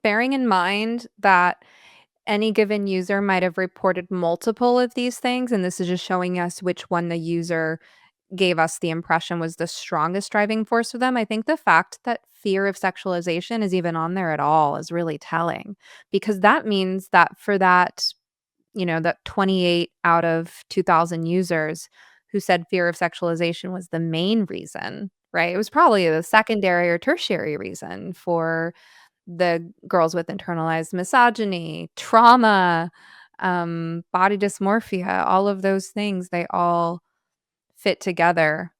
Speaker 3: bearing in mind that any given user might have reported multiple of these things, and this is just showing us which one the user gave us the impression was the strongest driving force for them. I think the fact that fear of sexualization is even on there at all is really telling, because that means that for that, that 28 out of 2,000 users who said fear of sexualization was the main reason, right? It was probably the secondary or tertiary reason for the girls with internalized misogyny, trauma, body dysmorphia, all of those things, they all fit together.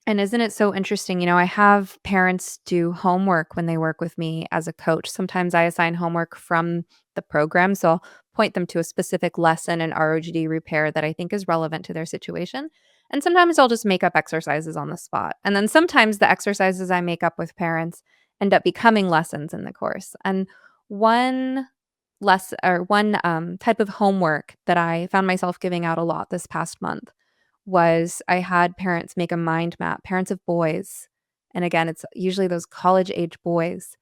Speaker 3: And isn't it so interesting? I have parents do homework when they work with me as a coach. Sometimes I assign homework from the program. So I'll point them to a specific lesson in ROGD repair that I think is relevant to their situation. And sometimes I'll just make up exercises on the spot. And then sometimes the exercises I make up with parents end up becoming lessons in the course. And one one type of homework that I found myself giving out a lot this past month was I had parents make a mind map, parents of boys. And again, it's usually those college age boys.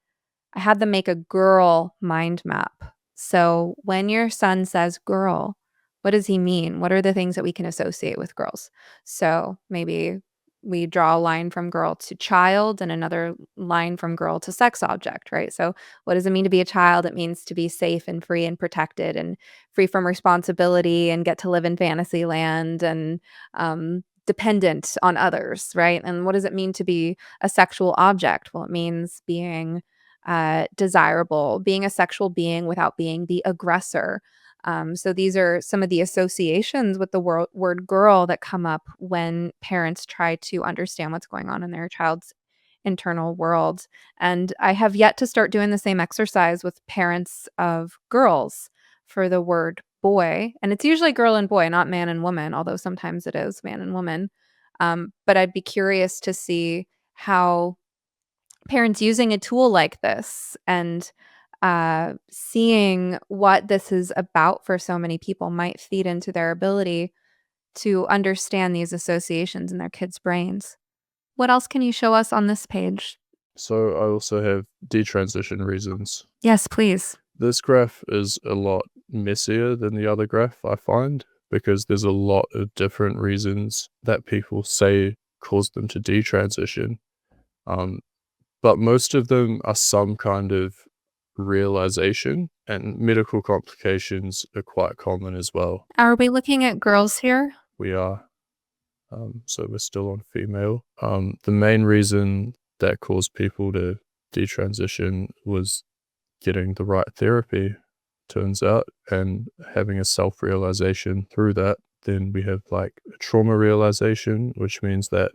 Speaker 3: I had them make a girl mind map. So when your son says girl, what does he mean? What are the things that we can associate with girls? So maybe we draw a line from girl to child and another line from girl to sex object, right? So what does it mean to be a child? It means to be safe and free and protected and free from responsibility and get to live in fantasy land and dependent on others, right? And what does it mean to be a sexual object? Well, it means being desirable, being a sexual being without being the aggressor. So these are some of the associations with the word girl that come up when parents try to understand what's going on in their child's internal world. And I have yet to start doing the same exercise with parents of girls for the word boy. And it's usually girl and boy, not man and woman, although sometimes it is man and woman. But I'd be curious to see how parents using a tool like this and seeing what this is about for so many people might feed into their ability to understand these associations in their kids' brains. What else can you show us on this page?
Speaker 1: So I also have detransition reasons.
Speaker 3: Yes, please.
Speaker 1: This graph is a lot messier than the other graph, I find, because there's a lot of different reasons that people say cause them to detransition. But most of them are some kind of realization, and medical complications are quite common as well.
Speaker 3: Are we looking at girls here?
Speaker 1: We are. So we're still on female. The main reason that caused people to detransition was getting the right therapy, turns out, and having a self-realization through that. Then we have like a trauma realization, which means that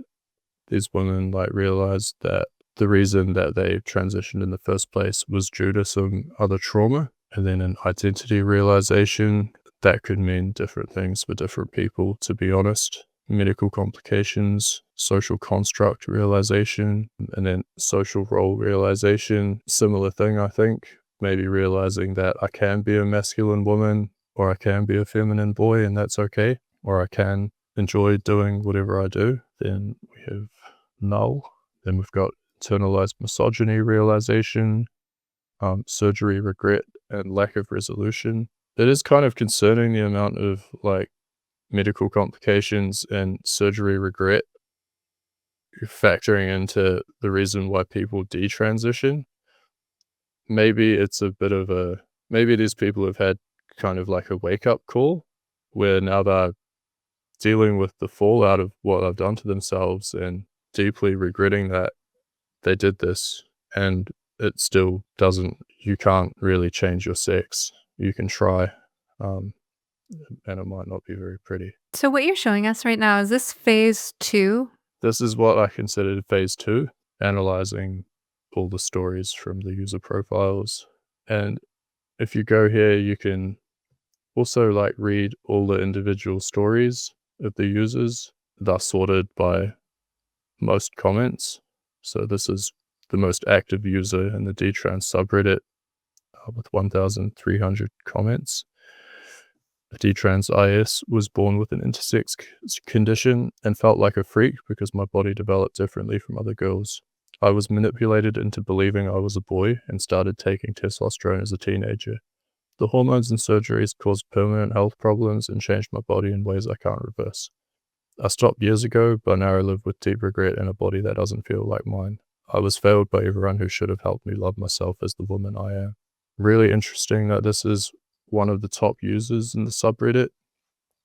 Speaker 1: these women like realize that the reason that they transitioned in the first place was due to some other trauma. And then an identity realization, that could mean different things for different people, to be honest. Medical complications, social construct realization, and then social role realization. Similar thing, I think. Maybe realizing that I can be a masculine woman, or I can be a feminine boy, and that's okay. Or I can enjoy doing whatever I do. Then we have null. Then we've got internalized misogyny realization, surgery regret, and lack of resolution. It is kind of concerning the amount of like medical complications and surgery regret factoring into the reason why people detransition. Maybe it's a bit of a, maybe these people have had kind of like a wake up call where now they're dealing with the fallout of what they've done to themselves and deeply regretting that they did this, and it still doesn't, you can't really change your sex. You can try, and it might not be very pretty.
Speaker 3: So what you're showing us right now, is this phase 2?
Speaker 1: This is what I considered phase 2, analyzing all the stories from the user profiles. And if you go here, you can also like read all the individual stories of the users. They're sorted by most comments. So this is the most active user in the Detrans subreddit with 1,300 comments. Detrans.AI was born with an intersex condition and felt like a freak because my body developed differently from other girls. I was manipulated into believing I was a boy and started taking testosterone as a teenager. The hormones and surgeries caused permanent health problems and changed my body in ways I can't reverse. I stopped years ago, but now I live with deep regret in a body that doesn't feel like mine. I was failed by everyone who should have helped me love myself as the woman I am. Really interesting that this is one of the top users in the subreddit,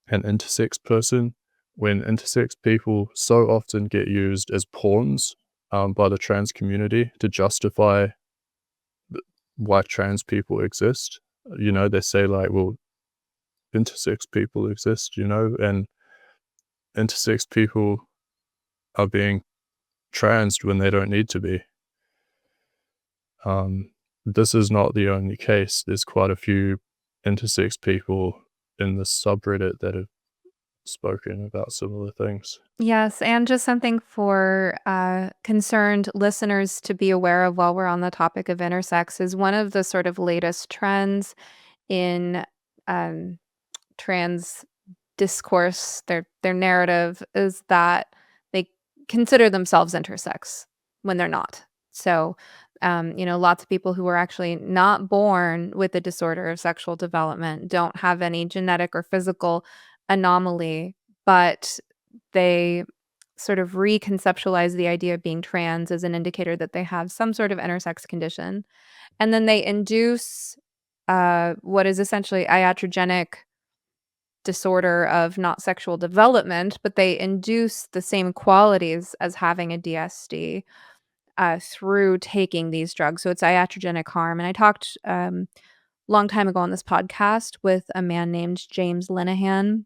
Speaker 1: an intersex person, when intersex people so often get used as pawns by the trans community to justify why trans people exist. They say like, well, intersex people exist, and intersex people are being transed when they don't need to be. This is not the only case. There's quite a few intersex people in the subreddit that have spoken about similar things.
Speaker 3: Yes, and just something for concerned listeners to be aware of while we're on the topic of intersex is one of the sort of latest trends in um, trans discourse, their narrative is that they consider themselves intersex when they're not. So, lots of people who are actually not born with a disorder of sexual development don't have any genetic or physical anomaly, but they sort of reconceptualize the idea of being trans as an indicator that they have some sort of intersex condition. And then they induce what is essentially iatrogenic disorder of not sexual development, but they induce the same qualities as having a DSD through taking these drugs. So it's iatrogenic harm. And I talked long time ago on this podcast with a man named James Linehan,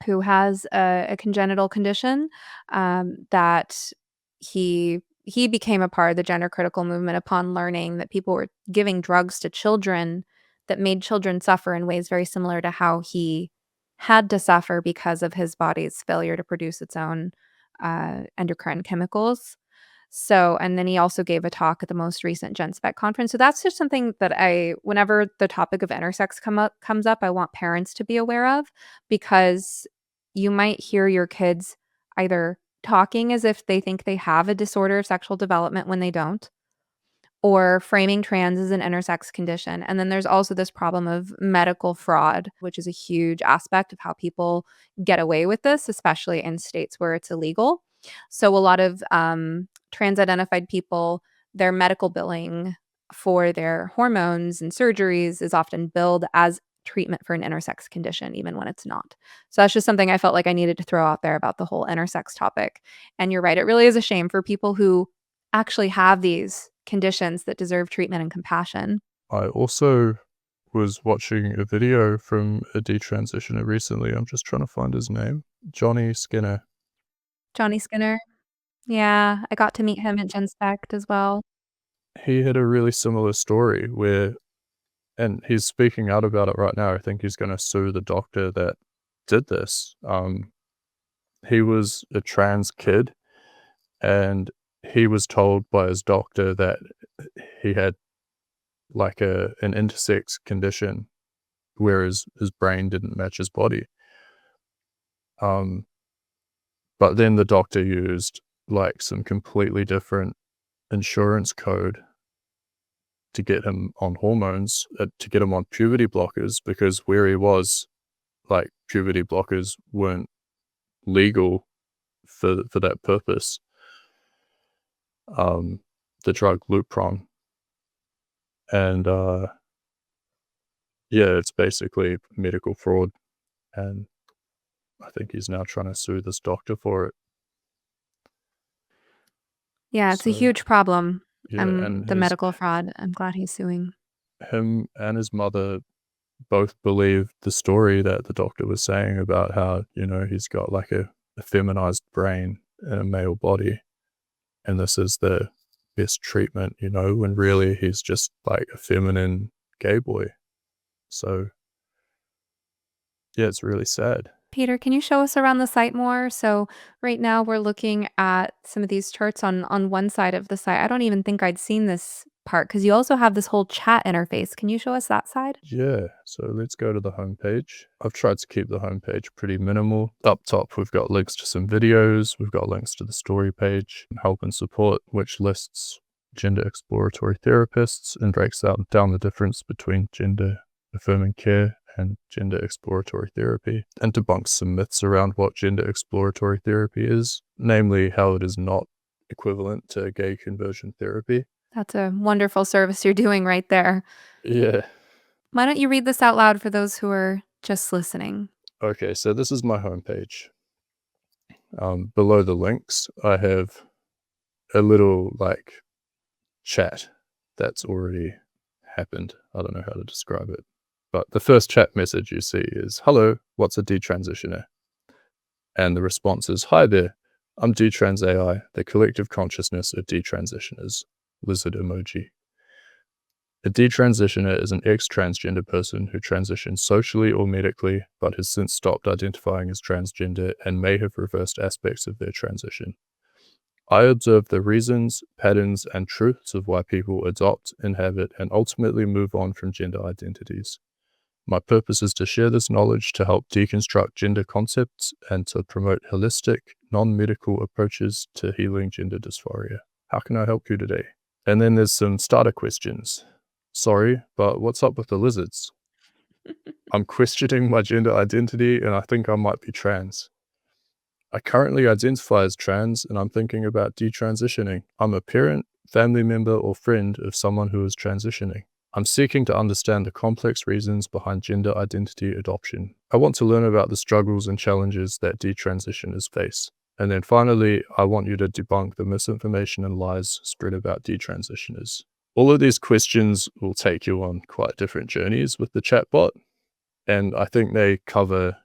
Speaker 3: who has a congenital condition that he became a part of the gender critical movement upon learning that people were giving drugs to children that made children suffer in ways very similar to how he had to suffer because of his body's failure to produce its own endocrine chemicals. So, and then he also gave a talk at the most recent Gen Spec conference. So that's just something that whenever the topic of intersex comes up, I want parents to be aware of, because you might hear your kids either talking as if they think they have a disorder of sexual development when they don't, or framing trans as an intersex condition. And then there's also this problem of medical fraud, which is a huge aspect of how people get away with this, especially in states where it's illegal. So a lot of trans identified people, their medical billing for their hormones and surgeries is often billed as treatment for an intersex condition, even when it's not. So that's just something I felt like I needed to throw out there about the whole intersex topic. And you're right, it really is a shame for people who actually have these conditions that deserve treatment and compassion.
Speaker 1: I also was watching a video from a detransitioner recently. I'm just trying to find his name. Johnny Skinner.
Speaker 3: Johnny Skinner. Yeah, I got to meet him at Gen Spect as well.
Speaker 1: He had a really similar story and he's speaking out about it right now. I think he's going to sue the doctor that did this. He was a trans kid, and he was told by his doctor that he had like an intersex condition, whereas his brain didn't match his body. But then the doctor used like some completely different insurance code to get him on hormones, to get him on puberty blockers, because where he was, like, puberty blockers weren't legal for that purpose. The drug Lupron. And yeah, it's basically medical fraud, and I think he's now trying to sue this doctor for it.
Speaker 3: Yeah, it's a
Speaker 1: So,
Speaker 3: huge problem.
Speaker 1: yeah, and
Speaker 3: The medical fraud. I'm glad he's suing.
Speaker 1: him and his mother both believed the story that the doctor was saying about how, he's got like a feminized brain and a male body, and this is the best treatment, when really he's just like a feminine gay boy. So, yeah, it's really sad.
Speaker 3: Peter, can you show us around the site more? So right now we're looking at some of these charts on one side of the site. I don't even think I'd seen this part because you also have this whole chat interface. Can you show us that side?
Speaker 1: Yeah, so let's go to the homepage. I've tried to keep the homepage pretty minimal. Up top, we've got links to some videos. We've got links to the story page, help and support, which lists gender exploratory therapists and breaks down the difference between gender affirming care and gender exploratory therapy, and debunks some myths around what gender exploratory therapy is, namely how it is not equivalent to gay conversion therapy.
Speaker 3: That's a wonderful service you're doing right there.
Speaker 1: Yeah.
Speaker 3: Why don't you read this out loud for those who are just listening?
Speaker 1: Okay, so this is my homepage. Below the links, I have a little chat that's already happened. I don't know how to describe it. But the first chat message you see is, "Hello, what's a detransitioner?" And the response is, "Hi there, I'm Detrans.AI, the collective consciousness of detransitioners." Lizard emoji. A detransitioner is an ex-transgender person who transitions socially or medically, but has since stopped identifying as transgender and may have reversed aspects of their transition. I observe the reasons, patterns, and truths of why people adopt, inhabit, and ultimately move on from gender identities. My purpose is to share this knowledge to help deconstruct gender concepts and to promote holistic, non-medical approaches to healing gender dysphoria. How can I help you today? And then there's some starter questions. Sorry, but what's up with the lizards? I'm questioning my gender identity and I think I might be trans. I currently identify as trans and I'm thinking about detransitioning. I'm a parent, family member, or friend of someone who is transitioning. I'm seeking to understand the complex reasons behind gender identity adoption. I want to learn about the struggles and challenges that detransitioners face. And then finally, I want you to debunk the misinformation and lies spread about detransitioners. All of these questions will take you on quite different journeys with the chatbot, and I think they cover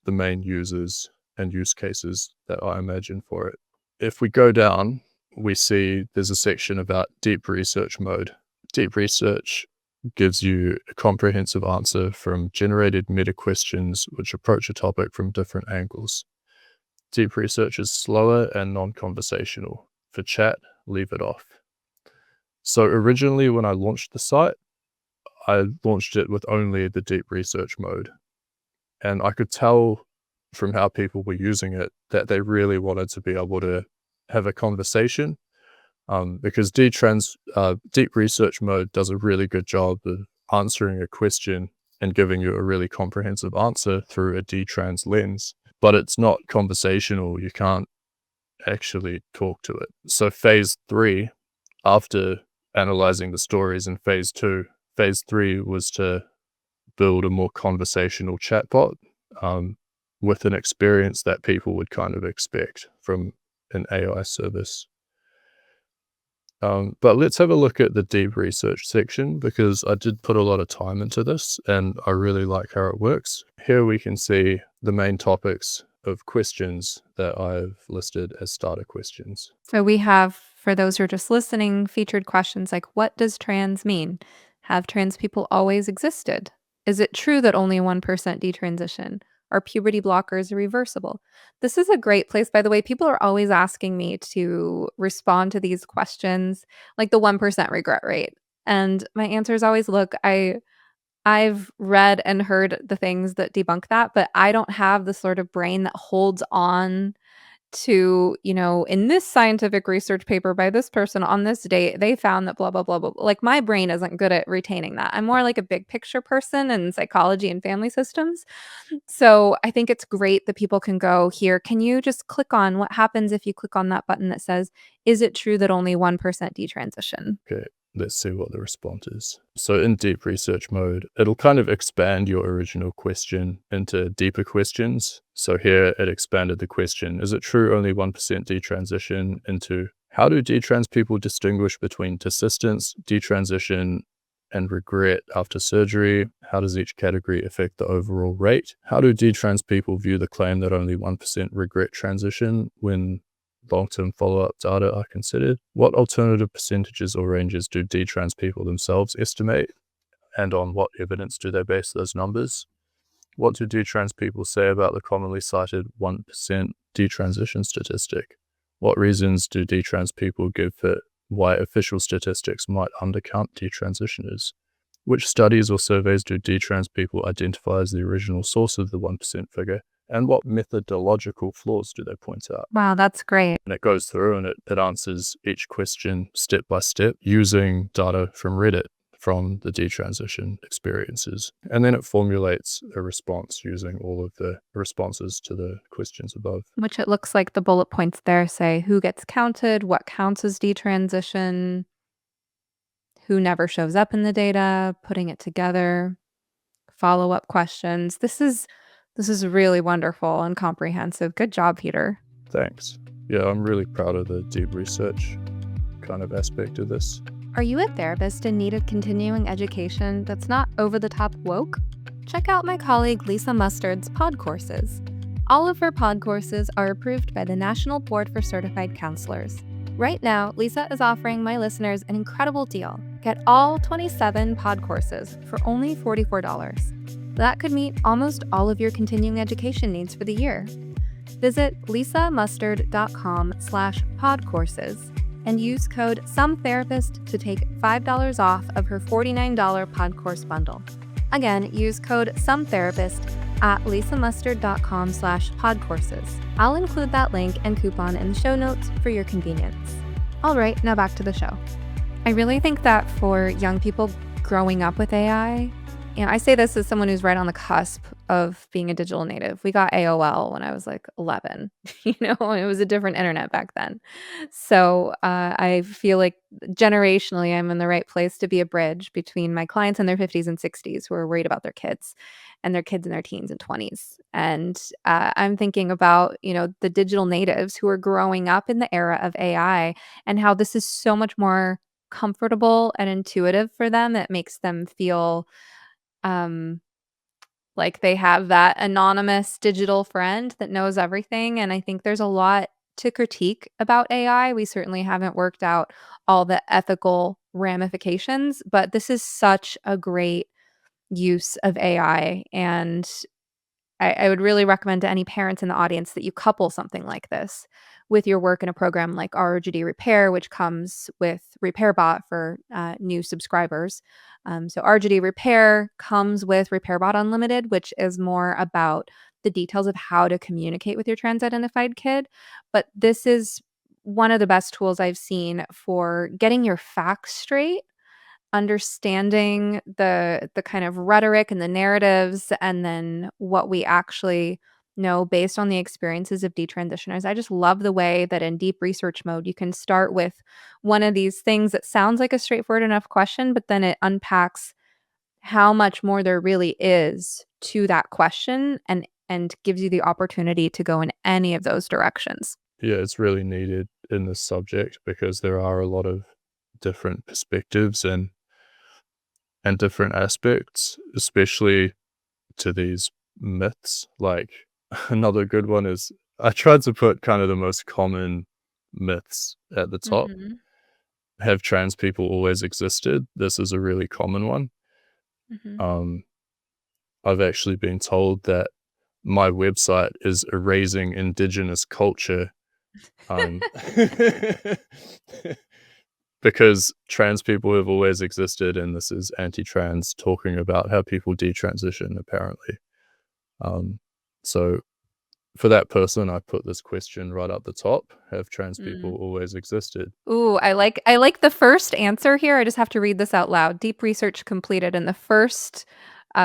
Speaker 1: the main users and use cases that I imagine for it. If we go down, we see there's a section about deep research mode. Deep research gives you a comprehensive answer from generated meta questions which approach a topic from different angles. Deep research is slower and non-conversational. For chat, leave it off. So originally when I launched the site, I launched it with only the deep research mode. And I could tell from how people were using it that they really wanted to be able to have a conversation, because deep research mode does a really good job of answering a question and giving you a really comprehensive answer through a detrans lens, but it's not conversational. You can't actually talk to it. So phase 3, after analyzing the stories in phase 2, phase 3 was to build a more conversational chatbot, with an experience that people would kind of expect from an AI service. But let's have a look at the deep research section because I did put a lot of time into this and I really like how it works. Here we can see the main topics of questions that I've listed as starter questions.
Speaker 3: So we have, for those who are just listening, featured questions like, what does trans mean? Have trans people always existed? Is it true that only 1% detransition? Are puberty blockers reversible? This is a great place, by the way. People are always asking me to respond to these questions, like the 1% regret rate. And my answer is always, look, I've read and heard the things that debunk that, but I don't have the sort of brain that holds on to, in this scientific research paper by this person on this date, they found that blah, blah, blah, blah. Like my brain isn't good at retaining that. I'm more like a big picture person in psychology and family systems. So I think it's great that people can go here. Can you just click on what happens if you click on that button that says, is it true that only 1% detransition?
Speaker 1: Okay, let's see what the response is. So in deep research mode, it'll kind of expand your original question into deeper questions. So here it expanded the question, is it true only 1% detransition, into how do detrans people distinguish between desistance, detransition, and regret after surgery? How does each category affect the overall rate? How do detrans people view the claim that only 1% regret transition when long-term follow-up data are considered? What alternative percentages or ranges do detrans people themselves estimate? And on what evidence do they base those numbers? What do detrans people say about the commonly cited 1% detransition statistic? What reasons do detrans people give for why official statistics might undercount detransitioners? Which studies or surveys do detrans people identify as the original source of the 1% figure? And what methodological flaws do they point out?
Speaker 3: Wow, that's great.
Speaker 1: And it goes through and it answers each question step by step using data from Reddit. from the detransition experiences. And then it formulates a response using all of the responses to the questions above.
Speaker 3: Which it looks like the bullet points there say who gets counted, what counts as detransition, who never shows up in the data, putting it together, follow-up questions. This is really wonderful and comprehensive. Good job, Peter.
Speaker 1: Thanks. Yeah, I'm really proud of the deep research kind of aspect of this.
Speaker 3: Are you a therapist in need of continuing education that's not over-the-top woke? Check out my colleague Lisa Mustard's pod courses. All of her pod courses are approved by the National Board for Certified Counselors. Right now, Lisa is offering my listeners an incredible deal. Get all 27 pod courses for only $44. That could meet almost all of your continuing education needs for the year. Visit lisamustard.com/podcourses and use code SOMETherapist to take $5 off of her $49 pod course bundle. Again, use code SOMETherapist at lisamustard.com/podcourses. I'll include that link and coupon in the show notes for your convenience. All right, now back to the show. I really think that for young people growing up with AI, and I say this as someone who's right on the cusp of being a digital native. We got AOL when I was like 11, and it was a different internet back then. So I feel like generationally, I'm in the right place to be a bridge between my clients in their 50s and 60s who are worried about their kids and their kids in their teens and 20s. And I'm thinking about, the digital natives who are growing up in the era of AI and how this is so much more comfortable and intuitive for them. It makes them feel um, like they have that anonymous digital friend that knows everything. And I think there's a lot to critique about AI. We certainly haven't worked out all the ethical ramifications, but this is such a great use of AI. And I would really recommend to any parents in the audience that you couple something like this with your work in a program like RGD Repair, which comes with RepairBot for new subscribers. So RGD Repair comes with RepairBot Unlimited, which is more about the details of how to communicate with your trans-identified kid. But this is one of the best tools I've seen for getting your facts straight, understanding the kind of rhetoric and the narratives, and then what we actually know based on the experiences of detransitioners. I just love the way that in deep research mode, you can start with one of these things that sounds like a straightforward enough question, but then it unpacks how much more there really is to that question and gives you the opportunity to go in any of those directions.
Speaker 1: Yeah, it's really needed in this subject because there are a lot of different perspectives and different aspects, especially to these myths. Like another good one is I tried to put kind of the most common myths at the top.
Speaker 3: Mhm.
Speaker 1: Have trans people always existed? This is a really common one.
Speaker 3: Mhm.
Speaker 1: I've actually been told that my website is erasing indigenous culture um, because trans people have always existed, and this is anti-trans talking about how people detransition, apparently. So for that person, I put this question right up the top: have trans people
Speaker 3: Mm.
Speaker 1: always existed?
Speaker 3: Ooh, I like the first answer here. I just have to read this out loud. Deep research completed, and the first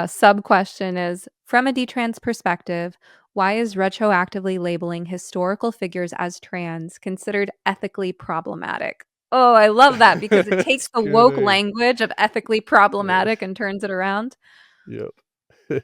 Speaker 3: sub question is from a detrans perspective. Why is retroactively labeling historical figures as trans considered ethically problematic? Oh, I love that because it takes
Speaker 1: It's
Speaker 3: the woke
Speaker 1: good.
Speaker 3: language of ethically
Speaker 1: Yeah.
Speaker 3: problematic and turns it around.
Speaker 1: Yep.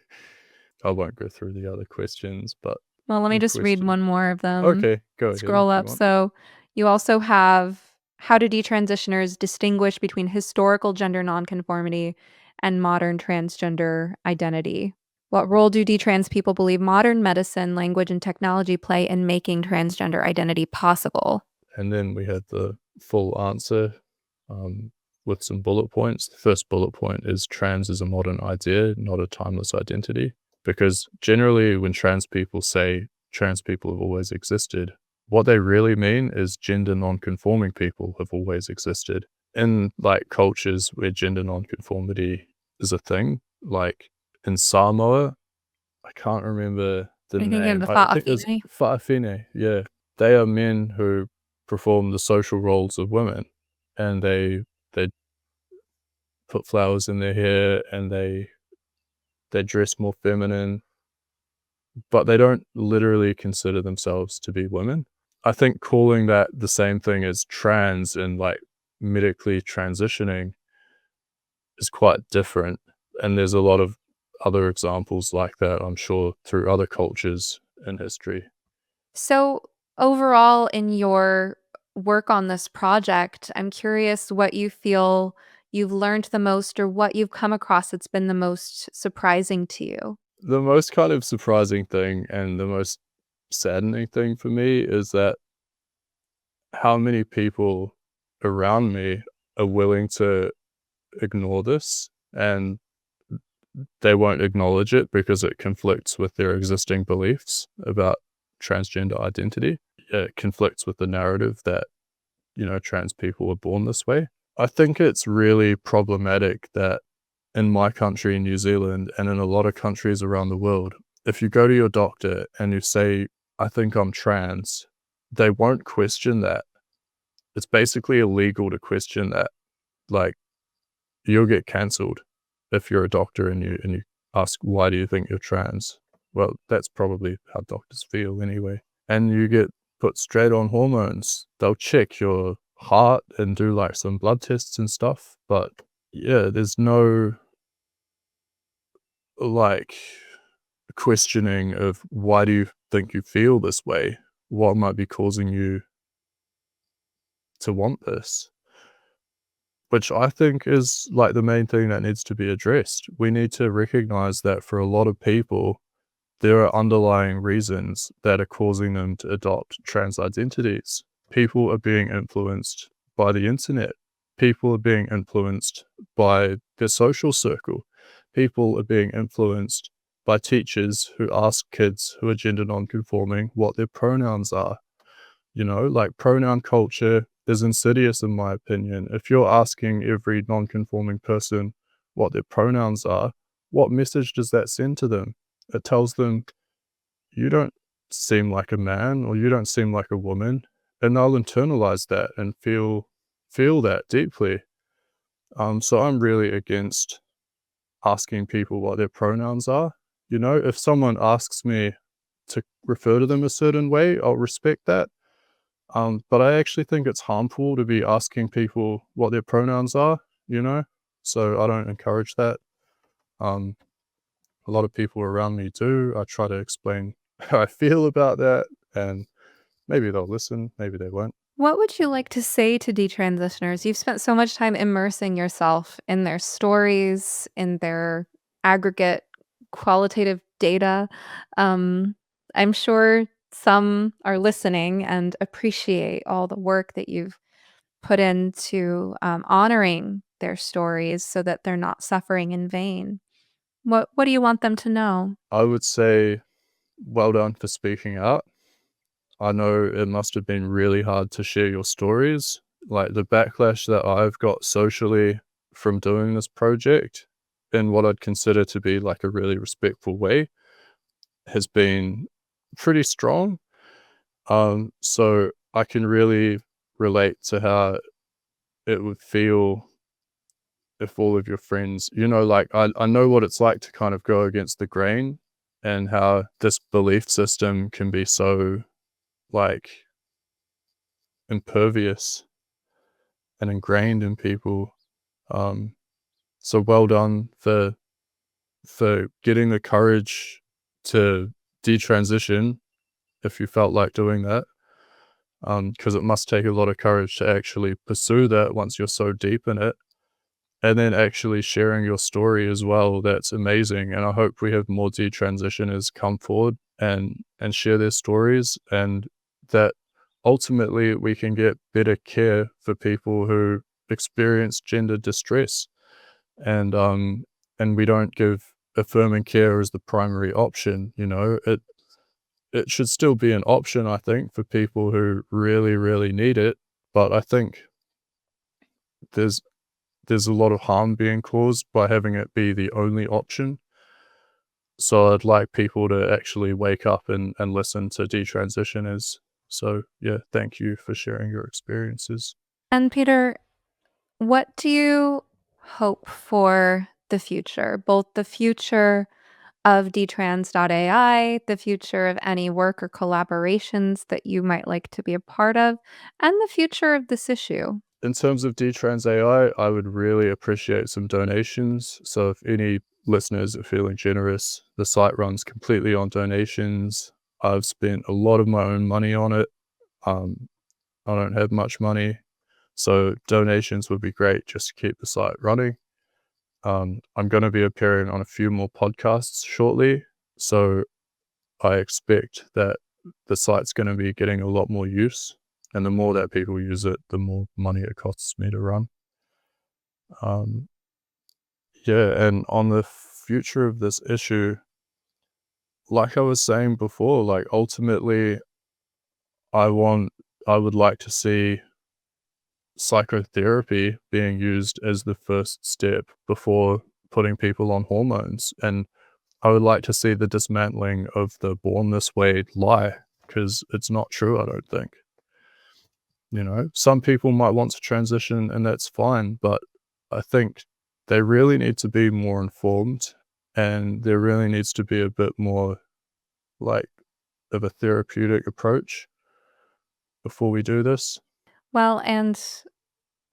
Speaker 1: I won't go through the other questions, but
Speaker 3: Well, let me
Speaker 1: the
Speaker 3: just read
Speaker 1: question.
Speaker 3: one more of them.
Speaker 1: Okay, go ahead
Speaker 3: Scroll
Speaker 1: if you
Speaker 3: up.
Speaker 1: want.
Speaker 3: So you also have how do detransitioners distinguish between historical gender nonconformity and modern transgender identity? What role do detrans people believe modern medicine, language, and technology play in making transgender identity possible?
Speaker 1: And then we had the full answer with some bullet points. The first bullet point is trans is a modern idea, not a timeless identity. Because generally, when trans people say trans people have always existed, what they really mean is gender non-conforming people have always existed. In like cultures where gender non-conformity is a thing, like in Samoa, I can't remember the
Speaker 3: Are you thinking of
Speaker 1: name.
Speaker 3: the
Speaker 1: I think it's
Speaker 3: Fa'afine?
Speaker 1: Fa'afine. Yeah, they are men who perform the social roles of women, and they put flowers in their hair and they dress more feminine, but they don't literally consider themselves to be women. I think calling that the same thing as trans and like medically transitioning is quite different. And there's a lot of other examples like that, I'm sure, through other cultures in history.
Speaker 3: So, overall, in your work on this project, I'm curious what you feel you've learned the most or what you've come across that's been the most surprising to you.
Speaker 1: The most kind of surprising thing and the most saddening thing for me is that how many people around me are willing to ignore this, and they won't acknowledge it because it conflicts with their existing beliefs about transgender identity. It conflicts with the narrative that, trans people were born this way. I think it's really problematic that in my country, New Zealand, and in a lot of countries around the world, if you go to your doctor and you say, I think I'm trans, they won't question that. It's basically illegal to question that. Like, you'll get cancelled if you're a doctor and you ask, why do you think you're trans? Well, that's probably how doctors feel anyway. And you get put straight on hormones. They'll check your heart and do like some blood tests and stuff. But yeah, there's no like questioning of why do you think you feel this way? What might be causing you to want this? Which I think is like the main thing that needs to be addressed. We need to recognize that for a lot of people, there are underlying reasons that are causing them to adopt trans identities. People are being influenced by the internet. People are being influenced by their social circle. People are being influenced by teachers who ask kids who are gender non-conforming what their pronouns are. Like pronoun culture is insidious in my opinion. If you're asking every non-conforming person what their pronouns are, what message does that send to them? It tells them, you don't seem like a man or you don't seem like a woman, and they'll internalize that and feel that deeply. So I'm really against asking people what their pronouns are. If someone asks me to refer to them a certain way, I'll respect that. But I actually think it's harmful to be asking people what their pronouns are, so I don't encourage that. Um, a lot of people around me do. I try to explain how I feel about that, and maybe they'll listen, maybe they won't.
Speaker 3: What would you like to say to detransitioners? You've spent so much time immersing yourself in their stories, in their aggregate qualitative data. Um, I'm sure some are listening and appreciate all the work that you've put into honoring their stories so that they're not suffering in vain. What do you want them to know?
Speaker 1: I would say, well done for speaking out. I know it must have been really hard to share your stories. Like the backlash that I've got socially from doing this project in what I'd consider to be like a really respectful way has been pretty strong. So I can really relate to how it would feel if all of your friends, like I know what it's like to kind of go against the grain and how this belief system can be so like impervious and ingrained in people. So well done for getting the courage to detransition if you felt like doing that. Because it must take a lot of courage to actually pursue that once you're so deep in it. And then actually sharing your story as well. That's amazing. And I hope we have more detransitioners come forward and share their stories, and that ultimately we can get better care for people who experience gender distress. And we don't give affirming care as the primary option. It should still be an option, I think, for people who really, really need it. But I think there's a lot of harm being caused by having it be the only option. So I'd like people to actually wake up and listen to detransitioners. So yeah, thank you for sharing your experiences.
Speaker 3: And Peter, what do you hope for the future, both the future of Detrans.AI, the future of any work or collaborations that you might like to be a part of, and the future of this issue?
Speaker 1: In terms of Detrans.AI, I would really appreciate some donations. So if any listeners are feeling generous, the site runs completely on donations. I've spent a lot of my own money on it. I don't have much money, so donations would be great just to keep the site running. I'm going to be appearing on a few more podcasts shortly, so I expect that the site's going to be getting a lot more use, and the more that people use it, the more money it costs me to run. Yeah, and on the future of this issue, like I was saying before, like ultimately, I would like to see psychotherapy being used as the first step before putting people on hormones. And I would like to see the dismantling of the born this way lie, because it's not true, I don't think. Some people might want to transition and that's fine, but I think they really need to be more informed, and there really needs to be a bit more like of a therapeutic approach before we do this.
Speaker 3: Well, and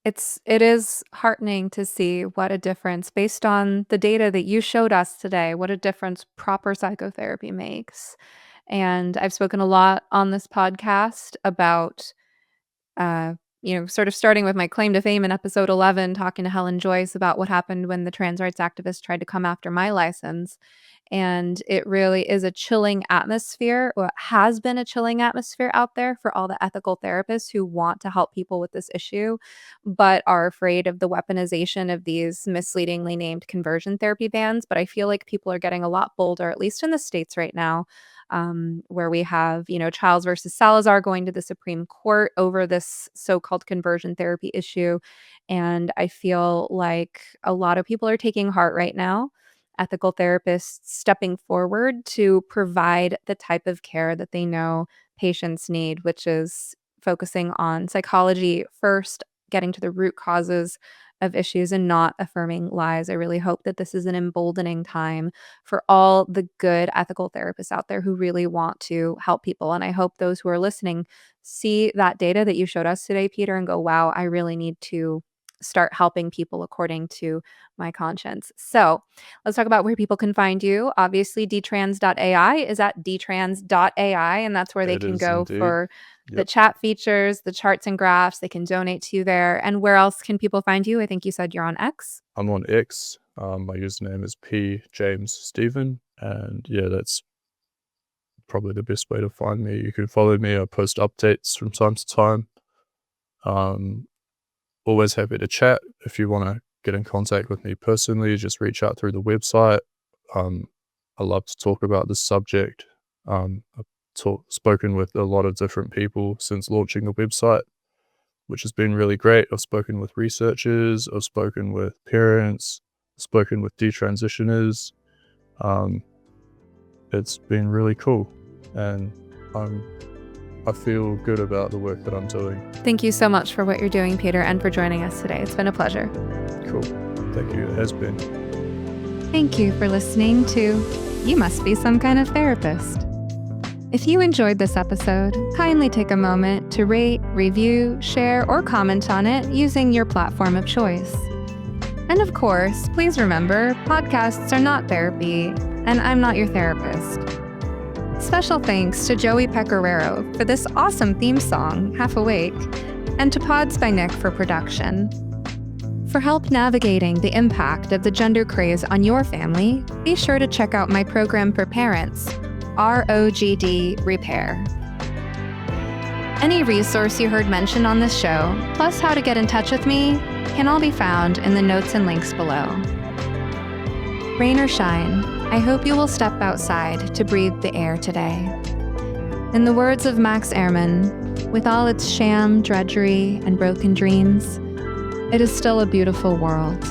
Speaker 3: it is heartening to see what a difference, based on the data that you showed us today, what a difference proper psychotherapy makes. And I've spoken a lot on this podcast about uh, sort of starting with my claim to fame in episode 11, talking to Helen Joyce about what happened when the trans rights activists tried to come after my license. And it really is a chilling atmosphere, or has been a chilling atmosphere out there for all the ethical therapists who want to help people with this issue, but are afraid of the weaponization of these misleadingly named conversion therapy bans. But I feel like people are getting a lot bolder, at least in the States right now, where we have, Childs versus Salazar going to the Supreme Court over this so-called conversion therapy issue. And I feel like a lot of people are taking heart right now, ethical therapists stepping forward to provide the type of care that they know patients need, which is focusing on psychology first, getting to the root causes of issues and not affirming lies. I really hope that this is an emboldening time for all the good ethical therapists out there who really want to help people. And I hope those who are listening see that data that you showed us today, Peter, and go, wow, I really need to start helping people according to my conscience. So let's talk about where people can find you. Obviously, Detrans.AI is at Detrans.AI, and that's where they
Speaker 1: It
Speaker 3: can
Speaker 1: is indeed.
Speaker 3: for the
Speaker 1: Yep.
Speaker 3: chat features, the charts and graphs. They can donate to you there. And where else can people find you? I think you said you're on X.
Speaker 1: I'm on X. My username is P James Stephen, and yeah, that's probably the best way to find me. You can follow me. I post updates from time to time. Always happy to chat. If you want to get in contact with me personally, just reach out through the website. I love to talk about this subject. I've spoken with a lot of different people since launching the website, which has been really great. I've spoken with researchers, I've spoken with parents, I've spoken with detransitioners. It's been really cool, and I feel good about the work that I'm doing.
Speaker 3: Thank you so much for what you're doing, Peter, and for joining us today. It's been a pleasure.
Speaker 1: Cool. Thank you. It has been.
Speaker 3: Thank you for listening to You Must Be Some Kind of Therapist. If you enjoyed this episode, kindly take a moment to rate, review, share, or comment on it using your platform of choice. And of course, please remember, podcasts are not therapy, and I'm not your therapist. Special thanks to Joey Pecoraro for this awesome theme song, Half Awake, and to Pods by Nick for production. For help navigating the impact of the gender craze on your family, be sure to check out my program for parents, ROGD Repair. Any resource you heard mentioned on this show, plus how to get in touch with me, can all be found in the notes and links below. Rain or shine, I hope you will step outside to breathe the air today. In the words of Max Ehrmann, with all its sham, drudgery, and broken dreams, it is still a beautiful world.